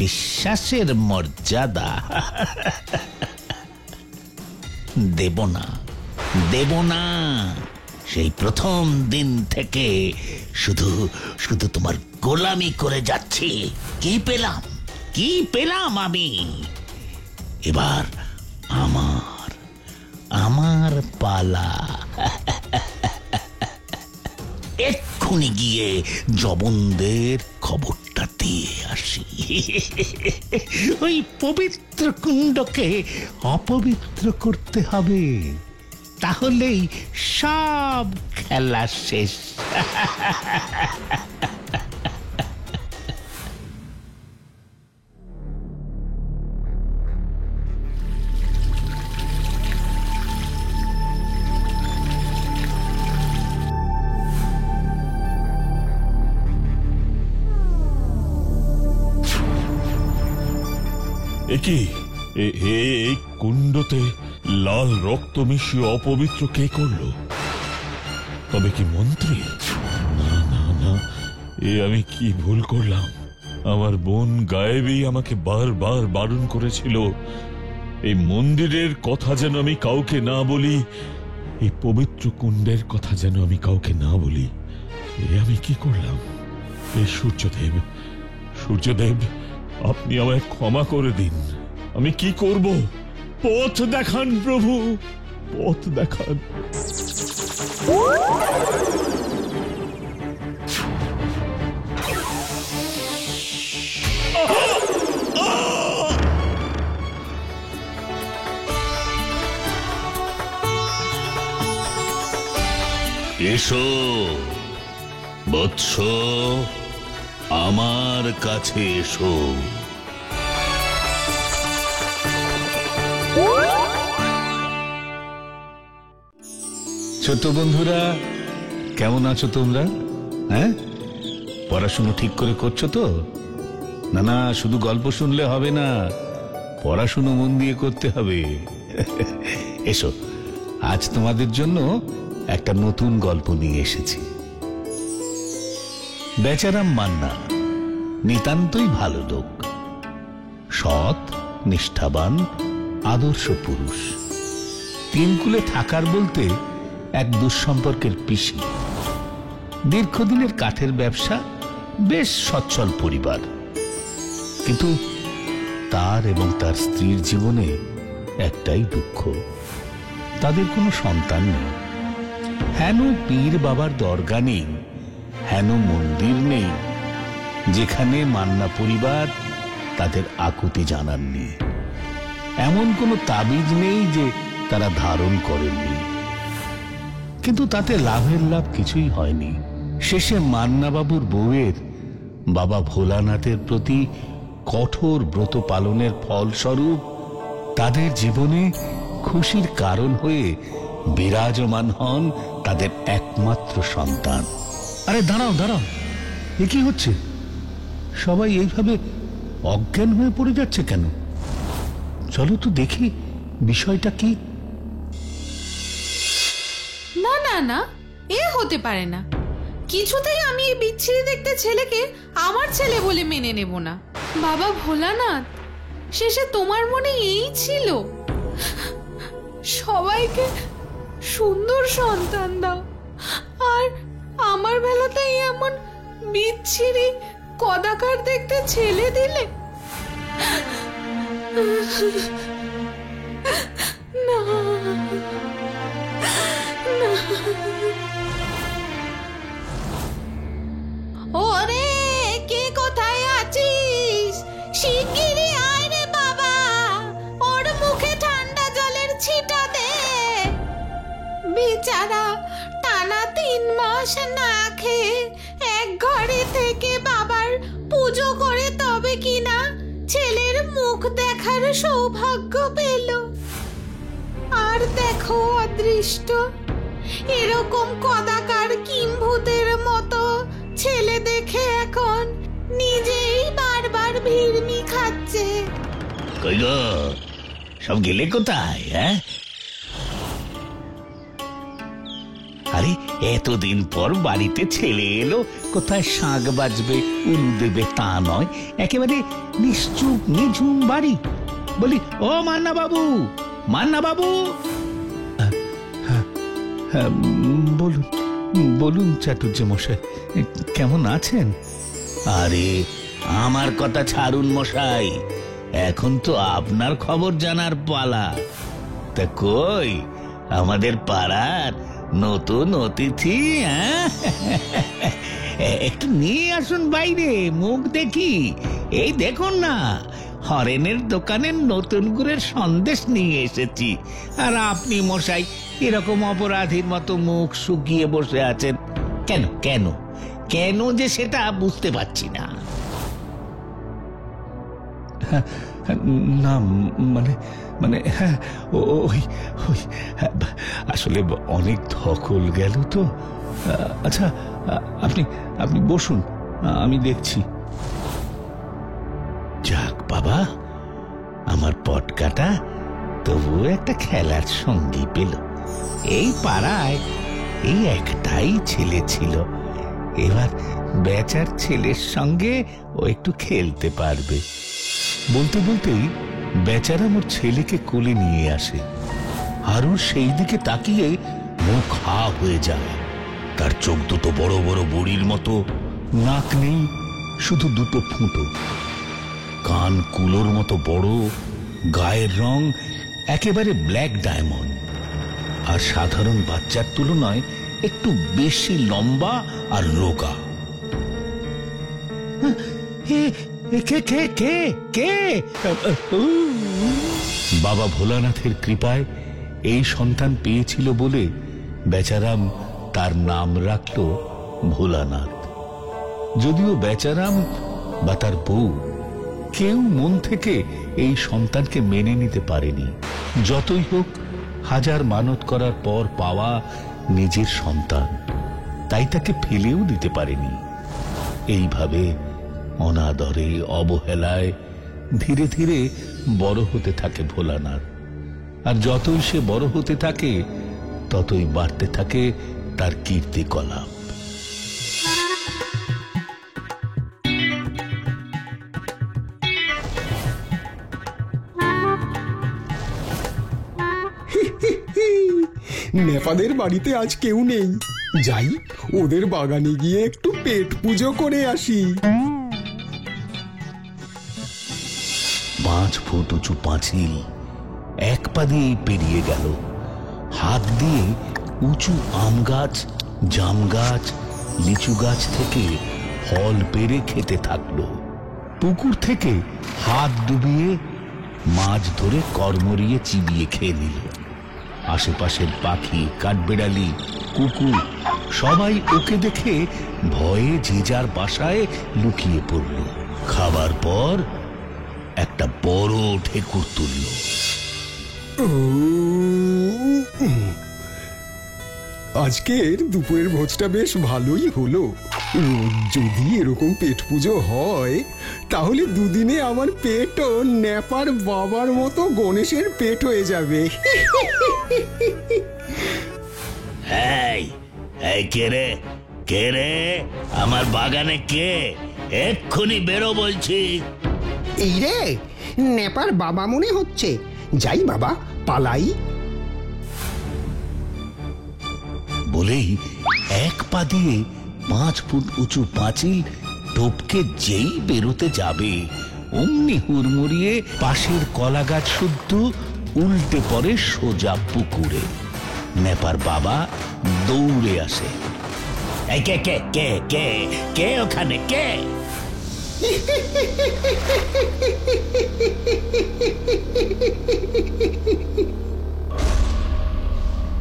বিশ্বাসের মর্যাদা দেব না, দেব না। সেই প্রথম দিন থেকে শুধু শুধু তোমার গোলামি করে যাচ্ছি। কি পেলাম আমি? এবার আমার পালা। এক্ষুনি গিয়ে জবনদের খবরটা দিয়ে আসি। ওই পবিত্র কুণ্ডকে অপবিত্র করতে হবে, তাহলেই সব খেলা শেষ। এই কুণ্ডতে লাল রক্ত মিশিয়ে অপবিত্র কে করলো? তবে কি মন্ত্রী? না না না, আমি কি ভুল করলাম? আমার বোন গায়েবী আমাকে বারবার বারণ করেছিল এই মন্দিরের কথা যেন আমি কাউকে না বলি, এই পবিত্র কুণ্ডের কথা যেন আমি কাউকে না বলি। আমি কি করলাম? এই সূর্যদেব, আপনি আমায় ক্ষমা করে দিন। আমি কি করব? পথ দেখান প্রভু, পথ দেখান। এসো বৎস, আমার কাছে এসো। ছোট বন্ধুরা, কেমন আছো তোমরা? হ্যাঁ, পড়াশুনো ঠিক করে করছো তো? না না, শুধু গল্প শুনলে হবে না, পড়াশুনো মন দিয়ে করতে হবে। এসো, আজ তোমাদের জন্য একটা নতুন গল্প নিয়ে এসেছি। বেচারাম মান্না নিতান্তই ভালো লোক, সৎ, নিষ্ঠাবান, আদর্শ পুরুষ। তিনকুলে থাকার বলতে এক দুঃসম্পর্কের পিসি। দীর্ঘদিনের কাঠের ব্যবসা, বেশ সচ্ছল পরিবার। কিন্তু তার এবং তার স্ত্রীর জীবনে একটাই দুঃখ, তাদের কোনো সন্তান নেই। হেন পীর বাবার দরগা নেই, হেন মন্দির নেই যেখানে মান্না পরিবার তাদের আকুতি জানাননি। এমন কোনো তাবিজ নেই যে তারা ধারণ করেননি। কিন্তু তাতে লাভের লাভ কিছুই হয়নি। শেষে মান্না বাবুর বউয়ের বাবা ভোলানাথের প্রতি কঠোর ব্রত পালনের ফলস্বরূপ তাদের জীবনে খুশির কারণ হয়ে বিরাজমান হন তাদের একমাত্র সন্তান। আরে দাঁড়াও দাঁড়াও, এ কি হচ্ছে? সবাই এইভাবে অজ্ঞান হয়ে পড়ে যাচ্ছে কেন? চলো তো দেখি বিষয়টা কি। না না না, এ হতে পারে না। কিছুতেই আমি এই বিচ্ছিরি দেখতে ছেলেকে আমার ছেলে বলে মেনে নেব না। বাবা ভোলানাথ, শেষে তোমার মনে এই ছিল, সবাইকে সুন্দর সন্তান দাও, আর আমার বেলাতেই এমন বিচ্ছিরি কদাকার দেখতে ছেলে দিলে। না না, ওরে কে কোথায় আছিস? শিগগিরই আয় রে বাবা, ওর মুখে ঠান্ডা জলের ছিটা দে। বেচারা টানা 3 মাস না খেয়ে এক ঘরে থেকে বাবার পুজো করে তবে কিনা ছেলের মুখ দেখার সৌভাগ্য পেল। আর দেখো অদৃষ্ট, এরকম কদাকার কিম্ভূতের মতো ছেলে দেখে এখন নিজেই বারবার ভিড়মি খাচ্ছে। কই গো, সব গেলে কোথায়? হ্যাঁ, আরে এতদিন পর বাড়িতে ছেলে এলো, কোথায় শাঁখ বাজবে উলু দেবে তা নয়, একেবারে নিশ্চুপ নিঝুম বাড়ি। বলি, ও মান্না বাবু, মান্না বাবু। বলুন বলুন চাটুর্য মশাই, কেমন আছেন? আরে আমার কথা ছাড়ুন মশাই, এখন তো আপনার খবর জানার পালা। তা কই আমাদের পাড়ার নতুন অতিথি? একটু নিয়ে আসুন বাইরে, মুখ দেখি। এই দেখুন না, হরেনের দোকানের নতুন গুড়ের সন্দেশ নিয়ে এসেছি, আর আপনি মশাই এরকম অপরাধীর মতো মুখ শুকিয়ে বসে আছেন কেন? কেন কেন যে সেটা বুঝতে পারছি না। না মানে মানে হ্যাঁ, ওই ওই আসলে অনেক ধকল গেল তো। আচ্ছা, আপনি আপনি বসুন, আমি দেখছি। যাক বাবা, আমার পটকাটা তবুও একটা খেলার সঙ্গী পেল। এই পাড়ায় এই একটাই ছেলে ছিল, এবার বেচার ছেলের সঙ্গে ও একটু খেলতে পারবে। বলতে বলতেই বেচারা মোর ছেলেকে কোলে নিয়ে আসে, আর ওর সেই দিকে তাকিয়ে মুখ হা হয়ে যায়। তার চোখ দুটো বড় বড় বড়ির মতো, নাক নেই, শুধু দুটো ফুটো, কান কুলোর মতো বড়, গায়ের রং একেবারে ব্ল্যাক ডায়মন্ড, আর সাধারণ বাচ্চার তুলনায় একটু বেশি লম্বা আর রোগা। কে কে কে কে? বাবা ভোলানাথের কৃপায় এই সন্তান পেয়েছিল বলে বেচারাম তার নাম রাখল ভোলানাথ। যদিও বেচারাম বা তার বউ কেউ মন থেকে এই সন্তানকে মেনে নিতে পারেনি। যতই হোক, হাজার মানত করার পর পাওয়া নিজের সন্তান, তাই তাকে ফেলেও দিতে পারেনি। এইভাবে অনাদরে অবহেলায় ধীরে ধীরে বড় হতে থাকে ভোলানাথ। আর যতই সে বড় হতে থাকে, ততই বাড়তে থাকে তার কীর্তিকলাপ। নেপাদের বাড়িতে আজ কেউ নেই, যাই ওদের বাগানে গিয়ে একটু পেট পুজো করে আসি। 5 ফুট উঁচু পাঁচিল এক পা দিয়েই পেরিয়ে গেল। হাত দিয়ে উঁচু আম গাছ, জাম গাছ, লিচু গাছ থেকে ফল পেড়ে খেতে থাকলো। পুকুর থেকে হাত ডুবিয়ে মাছ ধরে কর্মরিয়ে চিবিয়ে খেয়ে নিল। আশেপাশের পাখি, কাঠবেড়ালি, কুকুর সবাই ওকে দেখে ভয়ে যে যার বাসায় লুকিয়ে পড়ল। খাবার পর একটা বড় ঠেকুর তুলল। আজকের দুপুরের ভোজটা বেশ ভালোই হলো। যদি এরকম পেট পুজো হয় তাহলে দুদিনে আমার পেটও ন্যাপার বাবার মতো গণেশের পেট হয়ে যাবে। এই কে রে, কে রে? আমার বাগানে কে? এক্ষুনি বেরো বলছি। এই রে, নেপার বাবা মনে হচ্ছে। যাই বাবা, পালাই। বলেই এক পা দিয়ে 5 ফুট উঁচু পাঁচিল টপকে যেই বেরোতে যাবে অমনি হুড়মুড়িয়ে পাশের কলা গাছ শুদ্ধ উল্টে পড়ে সোজা পুকুরে। নেপার বাবা দৌড়ে আসে। কে কে কে কে কে ওখানে কে?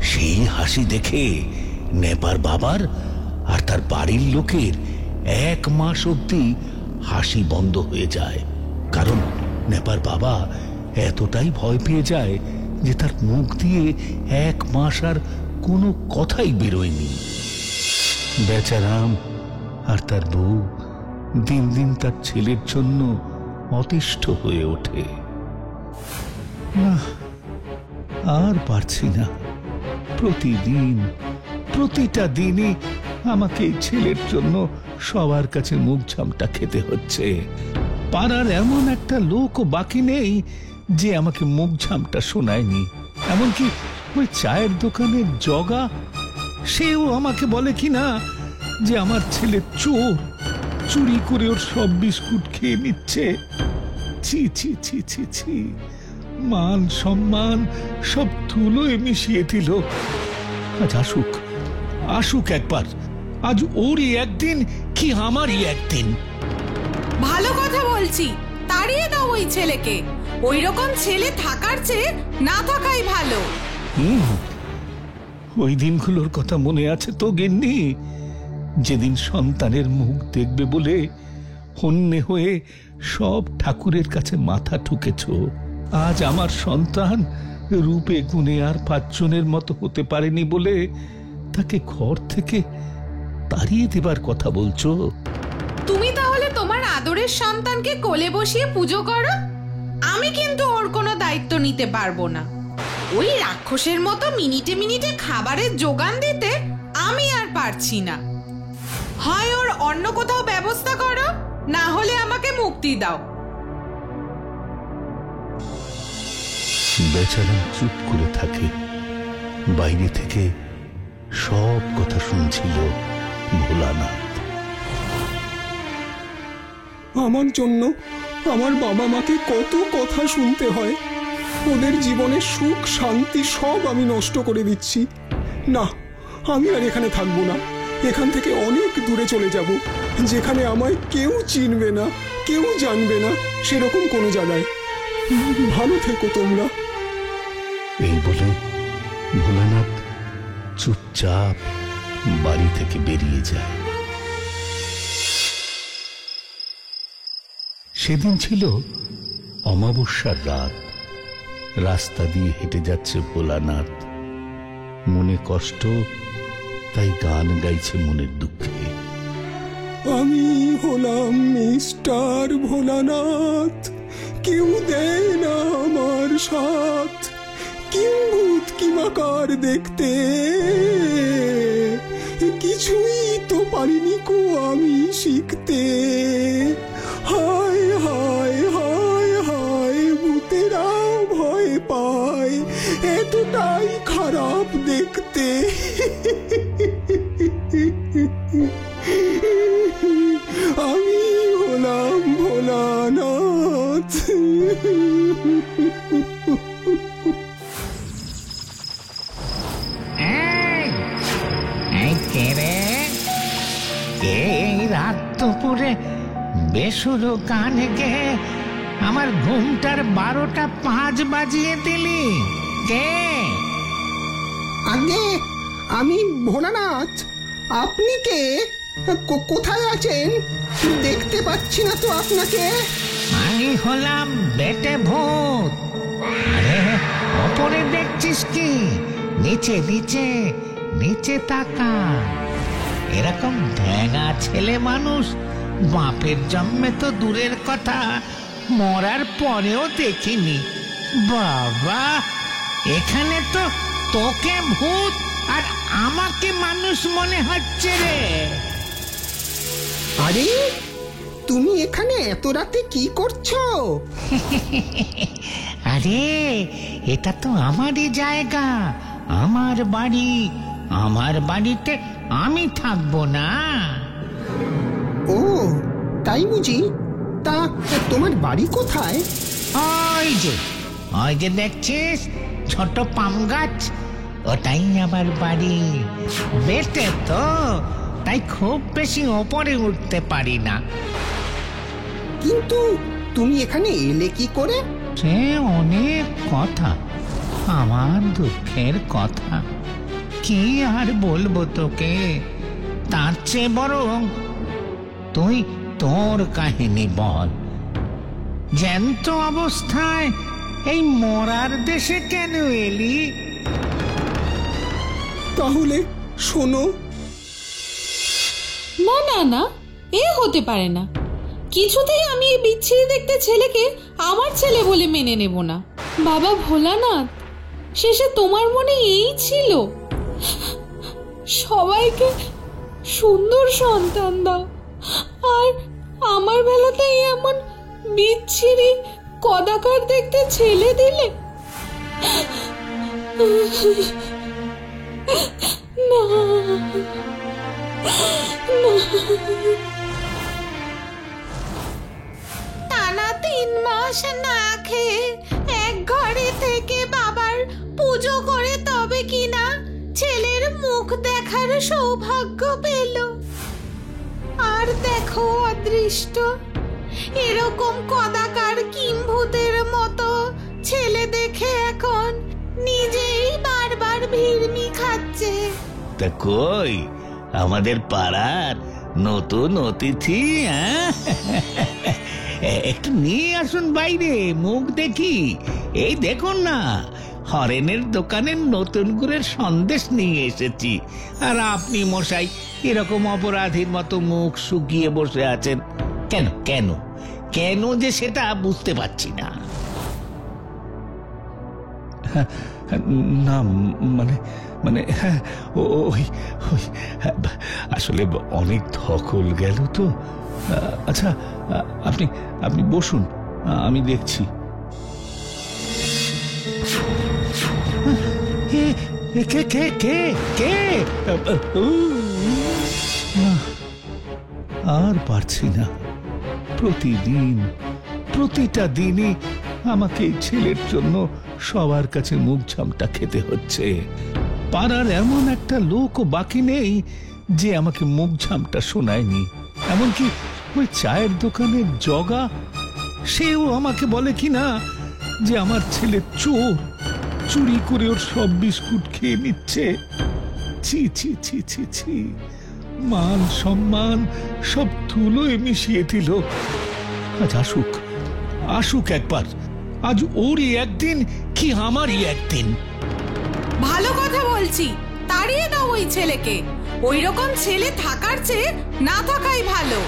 সেই হাসি দেখে নেপার বাবার আর তার বাড়ির লোকের 1 মাস অব্দি হাসি বন্ধ হয়ে যায়। কারণ নেপার বাবা এতটাই ভয় পেয়ে যায় যে তার মুখ দিয়ে 1 মাস আর কোনো কথাই বেরোয়নি। বেচারাম আর তার বউ দিন দিন তার ছেলের জন্য অতিষ্ঠ হয়ে ওঠে। না, আর পারছি না। প্রতিদিন, প্রতিটা দিনই আমাকে এই ছেলের জন্য সবার কাছে মুখ ঝামটা খেতে হচ্ছে। পাড়ার এমন একটা লোকও বাকি নেই যে আমাকে মুখ ঝামটা শোনায়নি। এমনকি ওই চায়ের দোকানের জগা, সেও আমাকে বলে কিনা যে আমার ছেলে চোর, চুরি করে ওর সব বিস্কুট খেয়ে নিচ্ছে। ছি ছি ছি ছি ছি, মান সম্মান সব ধুলোয় মিশিয়ে দিল। আজ আসুক, আসুক একবার। আজ ওরই একদিন কি আমারই একদিন। ভালো কথা বলছি, তাড়িয়ে দাও ওই ছেলেকে। ওই রকম ছেলে থাকার চেয়ে না থাকাই ভালো। ওই দিনগুলোর কথা মনে আছে তো গিন্নি? যেদিন সন্তানের মুখ দেখবে বলে হন্যে হয়ে সব ঠাকুরের কাছে মাথা ঠুকেছ। আজ আমার সন্তান রূপে গুণে আর 5 জনের মতো হতে পারেনি বলে তাকে ঘর থেকে তাড়িয়ে দেবার কথা বলছো। তুমি তাহলে তোমার আদরের সন্তানকে কোলে বসিয়ে পুজো করো। আমি কিন্তু ওর কোনো দায়িত্ব নিতে পারবো না। ওই রাক্ষসের মতো মিনিটে মিনিটে খাবারের যোগান দিতে আমি আর পারছি না। হয় ওর অন্য কোথাও ব্যবস্থা করো, না হলে আমাকে মুক্তি দাও। বেচারা চুপ করে থাকে। বাইরে থেকে সব কথা শুনছিল ভোলানাথ। আমার জন্য আমার বাবা মাকে কত কথা শুনতে হয়। ওদের জীবনের সুখ শান্তি সব আমি নষ্ট করে দিচ্ছি। না, আমি আর এখানে থাকবো না। এখান থেকে অনেক দূরে চলে যাব, যেখানে আমায় কেউ চিনবে না, কেউ জানবে না, সেরকম কোনো জায়গায়। ভালো থেকো তোমরা। এই বলে ভোলানাথ চুপচাপ বাড়ি থেকে বেরিয়ে যায়। সেদিন ছিল অমাবস্যার রাত। রাস্তা দিয়ে হেঁটে যাচ্ছে ভোলানাথ। মনে কষ্ট, তাই গান গাইছে মনের দুঃখে। আমি হলাম মিস্টার ভোলানাথ, কেউ দেয় না আমার সাথ। কিম্ভূত কিমাকার দেখতে, কিছুই তো পারিনি কো আমি শিখতে। হায় হায় হায় হায়, ভূতেরা ভয় পায়, এতটাই খারাপ দেখতে। আমি হলাম ভোলানাথ। এই রাত দুপুরে বেসুরো গানে গেয়ে আমার ঘুমটার 12টা 5 বাজিয়ে দিলি। কে? আগে আমি ভোলানাথ, আপনি কে? কোথায় আছেন? দেখতে পাচ্ছি না তো আপনাকে। আমি হলাম বেটে ভূত। আরে ওপরে দেখছিস কি? নিচে নিচে নিচে তাকা। এরকম ঢেঙা ছেলে মানুষ বাপের জন্মে তো দূরের কথা, মরার পরেও দেখিনি। বাবা, এখানে তো তোকে ভূত আর আমাকে মানুষ মনে হচ্ছে রে। আরে তুমি এখানে এত রাতে কি করছো? আরে এটা তো আমারই জায়গা, আমার বাড়ি। আমার বাড়িতে আমি থাকবো না? ও তাই বুঝি? তা তোমার বাড়ি কোথায়? ওই যে দেখছিস ছোট পাম গাছ, ওটাই আমার বাড়ি। বেটে তো, তাই খুব বেশি ওপরে উঠতে পারি না। কিন্তু তুমি এখানে এলে কি করে? সে অনেক কথা, আমার দুঃখের কথা। কি আর বলবো তোকে? তার চেয়ে বরং তুই তোর কাহিনী বল। জ্যান্ত অবস্থায় এই মরার দেশে কেন এলি? তাহলে শোনো। না না না, এ হতে পারে না। কিছুতেই আমি এই বিচ্ছিরি দেখতে ছেলেকে আমার ছেলে বলে মেনে নেব না। বাবা ভোলানাথ, শেষে তোমার মনে এই ছিল, সবাইকে সুন্দর সন্তান দাও, আর আমার বেলাতেই এমন বিচ্ছিরি কদাকার দেখতে ছেলে দিলে। না টানা 3 মাস না খেয়ে এক ঘরে থেকে বাবার পুজো করে তবে কিনা ছেলের মুখ দেখার সৌভাগ্য পেল। আর দেখো অদৃষ্ট, এরকম কদাকার কিম্ভূতের মতো ছেলে দেখে এখন নিজেই বারবার ভিড়মি খাচ্ছে। তা কই আমাদের পাড়ার নতুন অতিথি? একটু নিয়ে আসুন বাইরে, মুখ দেখি। এই দেখুন না, হরেনের দোকানের নতুন গুড়ের সন্দেশ নিয়ে এসেছি। আর আপনি মশাই এরকম অপরাধীর মতো মুখ শুকিয়ে বসে আছেন কেন? কেন কেন যে সেটা বুঝতে পারছি না। না মানে মানে ওই আসলে অনেক ধকল গেল তো। আচ্ছা আপনি আপনি বসুন, আমি দেখছি। কে কে কে কে? আর পারছি না। প্রতিটা দিনই আমাকে এই ছেলের জন্য সবার কাছে মুখ ঝামটা খেতে হচ্ছে। পাড়ার এমন একটা লোকও বাকি নেই যে আমাকে মুখ ঝামটা শোনায়নি। এমনকি ওই চায়ের দোকানের জগা, সেও আমাকে বলে কিনা যে আমার ছেলে চোর, চুরি করে ওর সব বিস্কুট খেয়ে নিচ্ছে। ছি ছি ছি ছি ছি, মান সম্মান সব ধুলোয় মিশিয়ে দিল। আজ আসুক একবার। আজ ওরই একদিন কি আমারই একদিন। ভালো কথা বলছি, তাড়িয়ে দাও ওই ছেলেকে। ওই রকম ছেলে থাকার চেয়ে না থাকাই ভালো।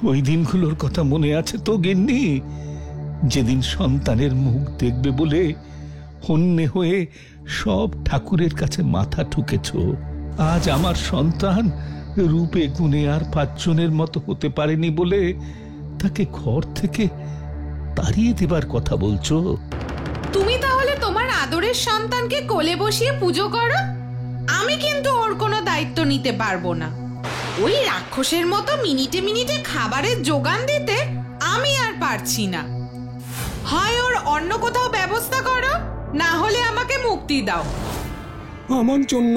ওই দিনগুলোর কথা মনে আছে তো গিন্নি? যেদিন সন্তানের মুখ দেখবে বলে হন্যে হয়ে সব ঠাকুরের কাছে মাথা ঠুকেছ। আজ আমার সন্তান রূপে গুণে আর 5 জনের মতো হতে পারেনি বলে তাকে ঘর থেকে তাড়িয়ে দেবার কথা বলছো। তুমি তাহলে তোমার আদরের সন্তানকে কোলে বসিয়ে পুজো করো। আমি কিন্তু ওর কোনো দায়িত্ব নিতে পারবো না। ওই রাক্ষসের মতো মিনিটে মিনিটে খাবারের যোগান দিতে আমি আর পারছি না। হয় ওর অন্য কোথাও ব্যবস্থা করো, না হলে আমাকে মুক্তি দাও। আমার জন্য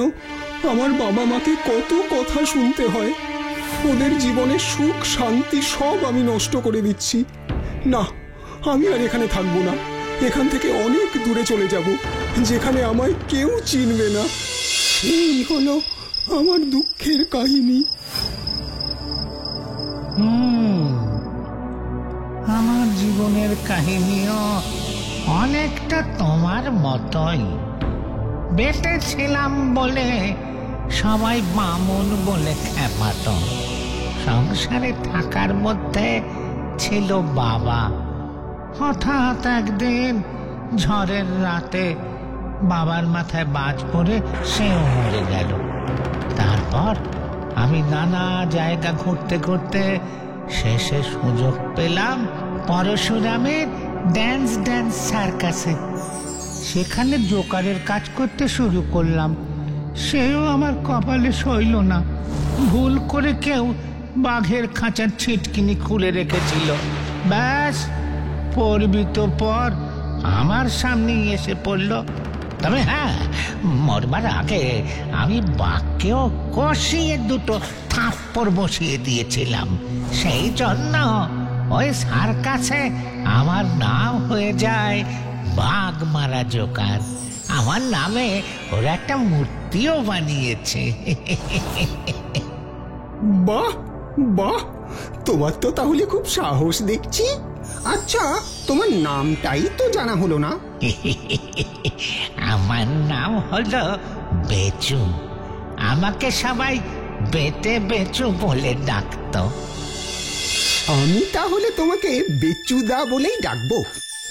আমার বাবা মাকে কত কথা শুনতে হয়। ওদের জীবনের সুখ শান্তি সব আমি নষ্ট করে দিচ্ছি। না, আমি আর এখানে থাকবো না। এখান থেকে অনেক দূরে চলে যাব, যেখানে আমায় কেউ চিনবে না। এই হলো আমার দুঃখের কাহিনী। আমার জীবনের কাহিনীও অনেকটা তোমার মতোই। বেটে ছিলাম বলে সবাই বামুন বলে খেপাত। সংসারে থাকার মধ্যে ছিল বাবা। হঠাৎ একদিন ঝড়ের রাতে বাবার মাথায় বাজ পড়ে সেও মরে গেল। তারপর আমি নানা জায়গা ঘুরতে ঘুরতে শেষে সুযোগ পেলাম পরশুরামের ড্যান্স সার্কাসে। সেখানে জোকারের কাজ করতে শুরু করলাম। সেও আমার কপালে সইল না। ভুল করে কেউ বাঘের খাঁচার ছিটকিনি খুলে রেখেছিল। ব্যাস, পড়বি তো পর আমার সামনেই এসে পড়ল। তবে হ্যাঁ, মরবার আগে আমি বাঘকেও কষিয়ে দুটো থাপ্পড় বসিয়ে দিয়েছিলাম। সেই জন্য ওই সার্কাসে আমার নাম হয়ে যায় বাঘ মারা জোকার। আমার নামে ওরা একটা মূর্তিও বানিয়েছে। বাহ বাহ, তোমার তো তাহলে খুব সাহস দেখছি। আচ্ছা, তোমার নামটাই তো জানা হলো না। আমার নাম হলো বেচু। আমাকে সবাই বেটে বেচু বলে ডাকতো। আমি তাহলে তোমাকে বেচুদা বলেই ডাকবো।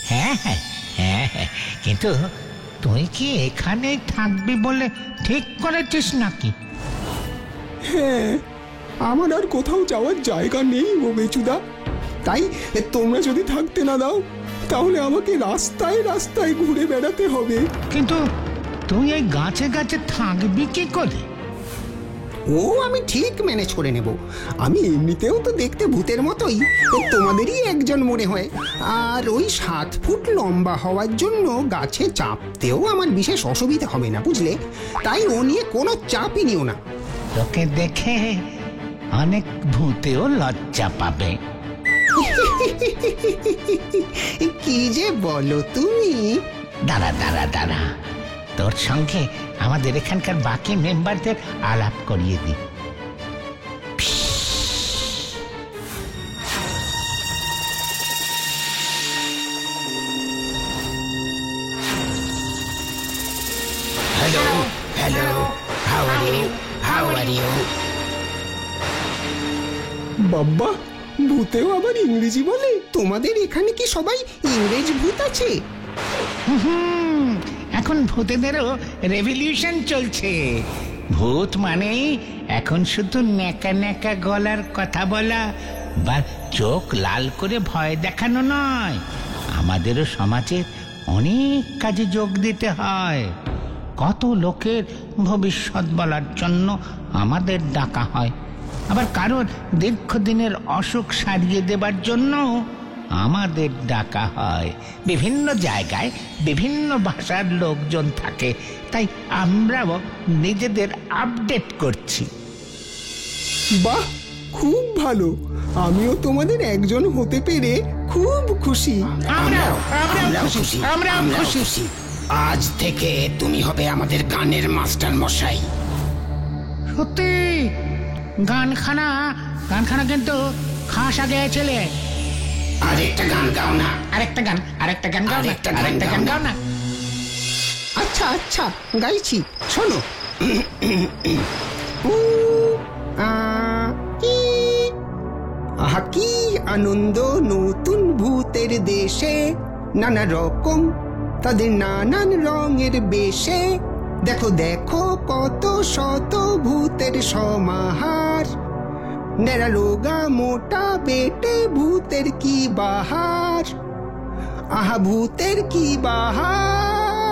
হ্যাঁ হ্যাঁ হ্যাঁ হ্যাঁ, কিন্তু তুই কি এখানেই থাকবি বলে ঠিক করেছিস নাকি? হ্যাঁ, আমার আর কোথাও যাওয়ার জায়গা নেই ও বেচুদা। তাই তোমরা যদি থাকতে না দাও, তাহলে আমাকে রাস্তায় রাস্তায় ঘুরে বেড়াতে হবে। কিন্তু তুই এই গাছে গাছে থাকবি কি করে? ও আমি ঠিক ম্যানেজ করে নেব। আমি এমনিতেও তো দেখতে ভূতের মতোই, তোমাদেরই একজন মনে হয়। আর ওই 7 ফুট লম্বা হওয়ার জন্য গাছে চাপতেও আমার বিশেষ অসুবিধা হবে না, বুঝলে? তাই ও নিয়ে কোনো চাপই নিও না। তোকে দেখে অনেক ভূতেও লজ্জা পাবে। কি যে বলো তুমি! দাঁড়া দাঁড়া দাঁড়া, তোর সঙ্গে আমাদের এখানকার বাকি মেম্বারদের আলাপ করিয়ে দিই। Hello hello, how are you, how are you? বাবা, ভূতেও আবার ইংরেজি বলে? তোমাদের এখানে কি সবাই ইংরেজ ভূত আছে? এখন ভূতেদেরও রেভলিউশন চলছে। ভূত মানেই এখন শুধু ন্যাকা ন্যাকা গলার কথা বলা বা চোখ লাল করে ভয় দেখানো নয়। আমাদেরও সমাজে অনেক কাজে যোগ দিতে হয়। কত লোকের ভবিষ্যৎ বলার জন্য আমাদের ডাকা হয়। আবার কারোর দীর্ঘদিনের অসুখ সারিয়ে দেবার জন্য আমাদের ডাকা হয়। বিভিন্ন জায়গায় বিভিন্ন ভাষার লোকজন থাকে, তাই আমরাও নিজেদের আপডেট করছি। বাহ, খুব ভালো। আমিও তোমাদের একজন হতে পেরে খুব খুশি। আমরাও খুশি। আজ থেকে তুমি হবে আমাদের গানের মাস্টার মশাই। সত্যি? গানখানা কিন্তু খাস আগে ছেলে। আরেকটা গান গাও না। আরেকটা গান গাও না। আচ্ছা আচ্ছা, গাইছি, শোনো। আহা কি আনন্দ নতুন ভূতের দেশে, নানা রকম তাদের নানান রঙের বেশে। দেখো দেখো কত শত ভূতের সমাহার, নেড়া রোগা মোটা বেটে ভূতের কি বাহার। আহা ভূতের কি বাহার।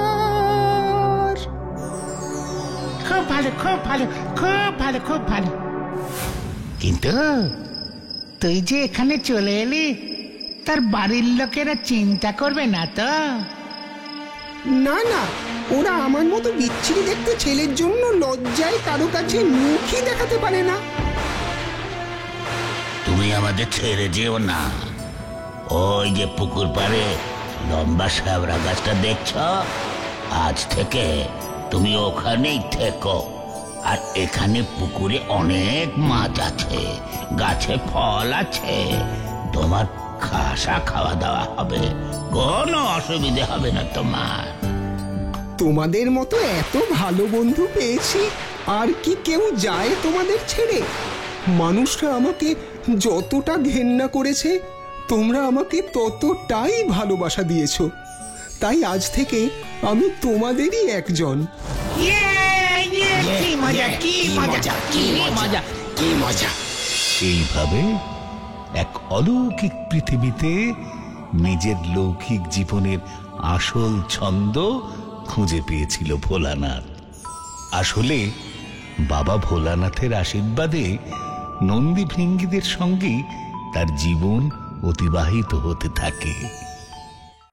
খুব ভালো, খুব ভালো, খুব ভালো, খুব ভালো। কিন্তু তুই যে এখানে চলে এলি, তার বাড়ির লোকেরা চিন্তা করবে না তো? না না, ওরা আমার মতো বিচ্ছিরি দেখতে ছেলের জন্য লজ্জায় কারো কাছে মুখই দেখাতে পারে না। তুমি আমাদের ছেড়ে যেও না। ওই যে পুকুর পাড়ে লম্বা শ্যাবরা গাছটা দেখছ, আজ থেকে তুমি ওখানেই থেকো। আর এখানে পুকুরে অনেক মাছ আছে, গাছে ফল আছে, তোমার খাসা খাওয়া দাওয়া হবে, কোনো অসুবিধে হবে না তোমার। তোমাদের মতো এত ভালো বন্ধু পেয়েছি, আর কি কেউ যায় তোমাদের ছেড়ে? মানুষরা আমাকে যতটা ঘেন্না করেছে, তোমরা আমাকে ততটাই ভালোবাসা দিয়েছো। তাই আজ থেকে আমি তোমাদেরই একজন। কি মজা, কি মজা, কি মজা, কি মজা। এইভাবে এক অলৌকিক পৃথিবীতে নিজের লৌকিক জীবনের আসল ছন্দ খুঁজে পেয়েছিল ভোলানাথ। আসলে বাবা ভোলানাথের আশীর্বাদে নন্দী ভৃঙ্গীদের সঙ্গেই তার জীবন অতিবাহিত হতে থাকে।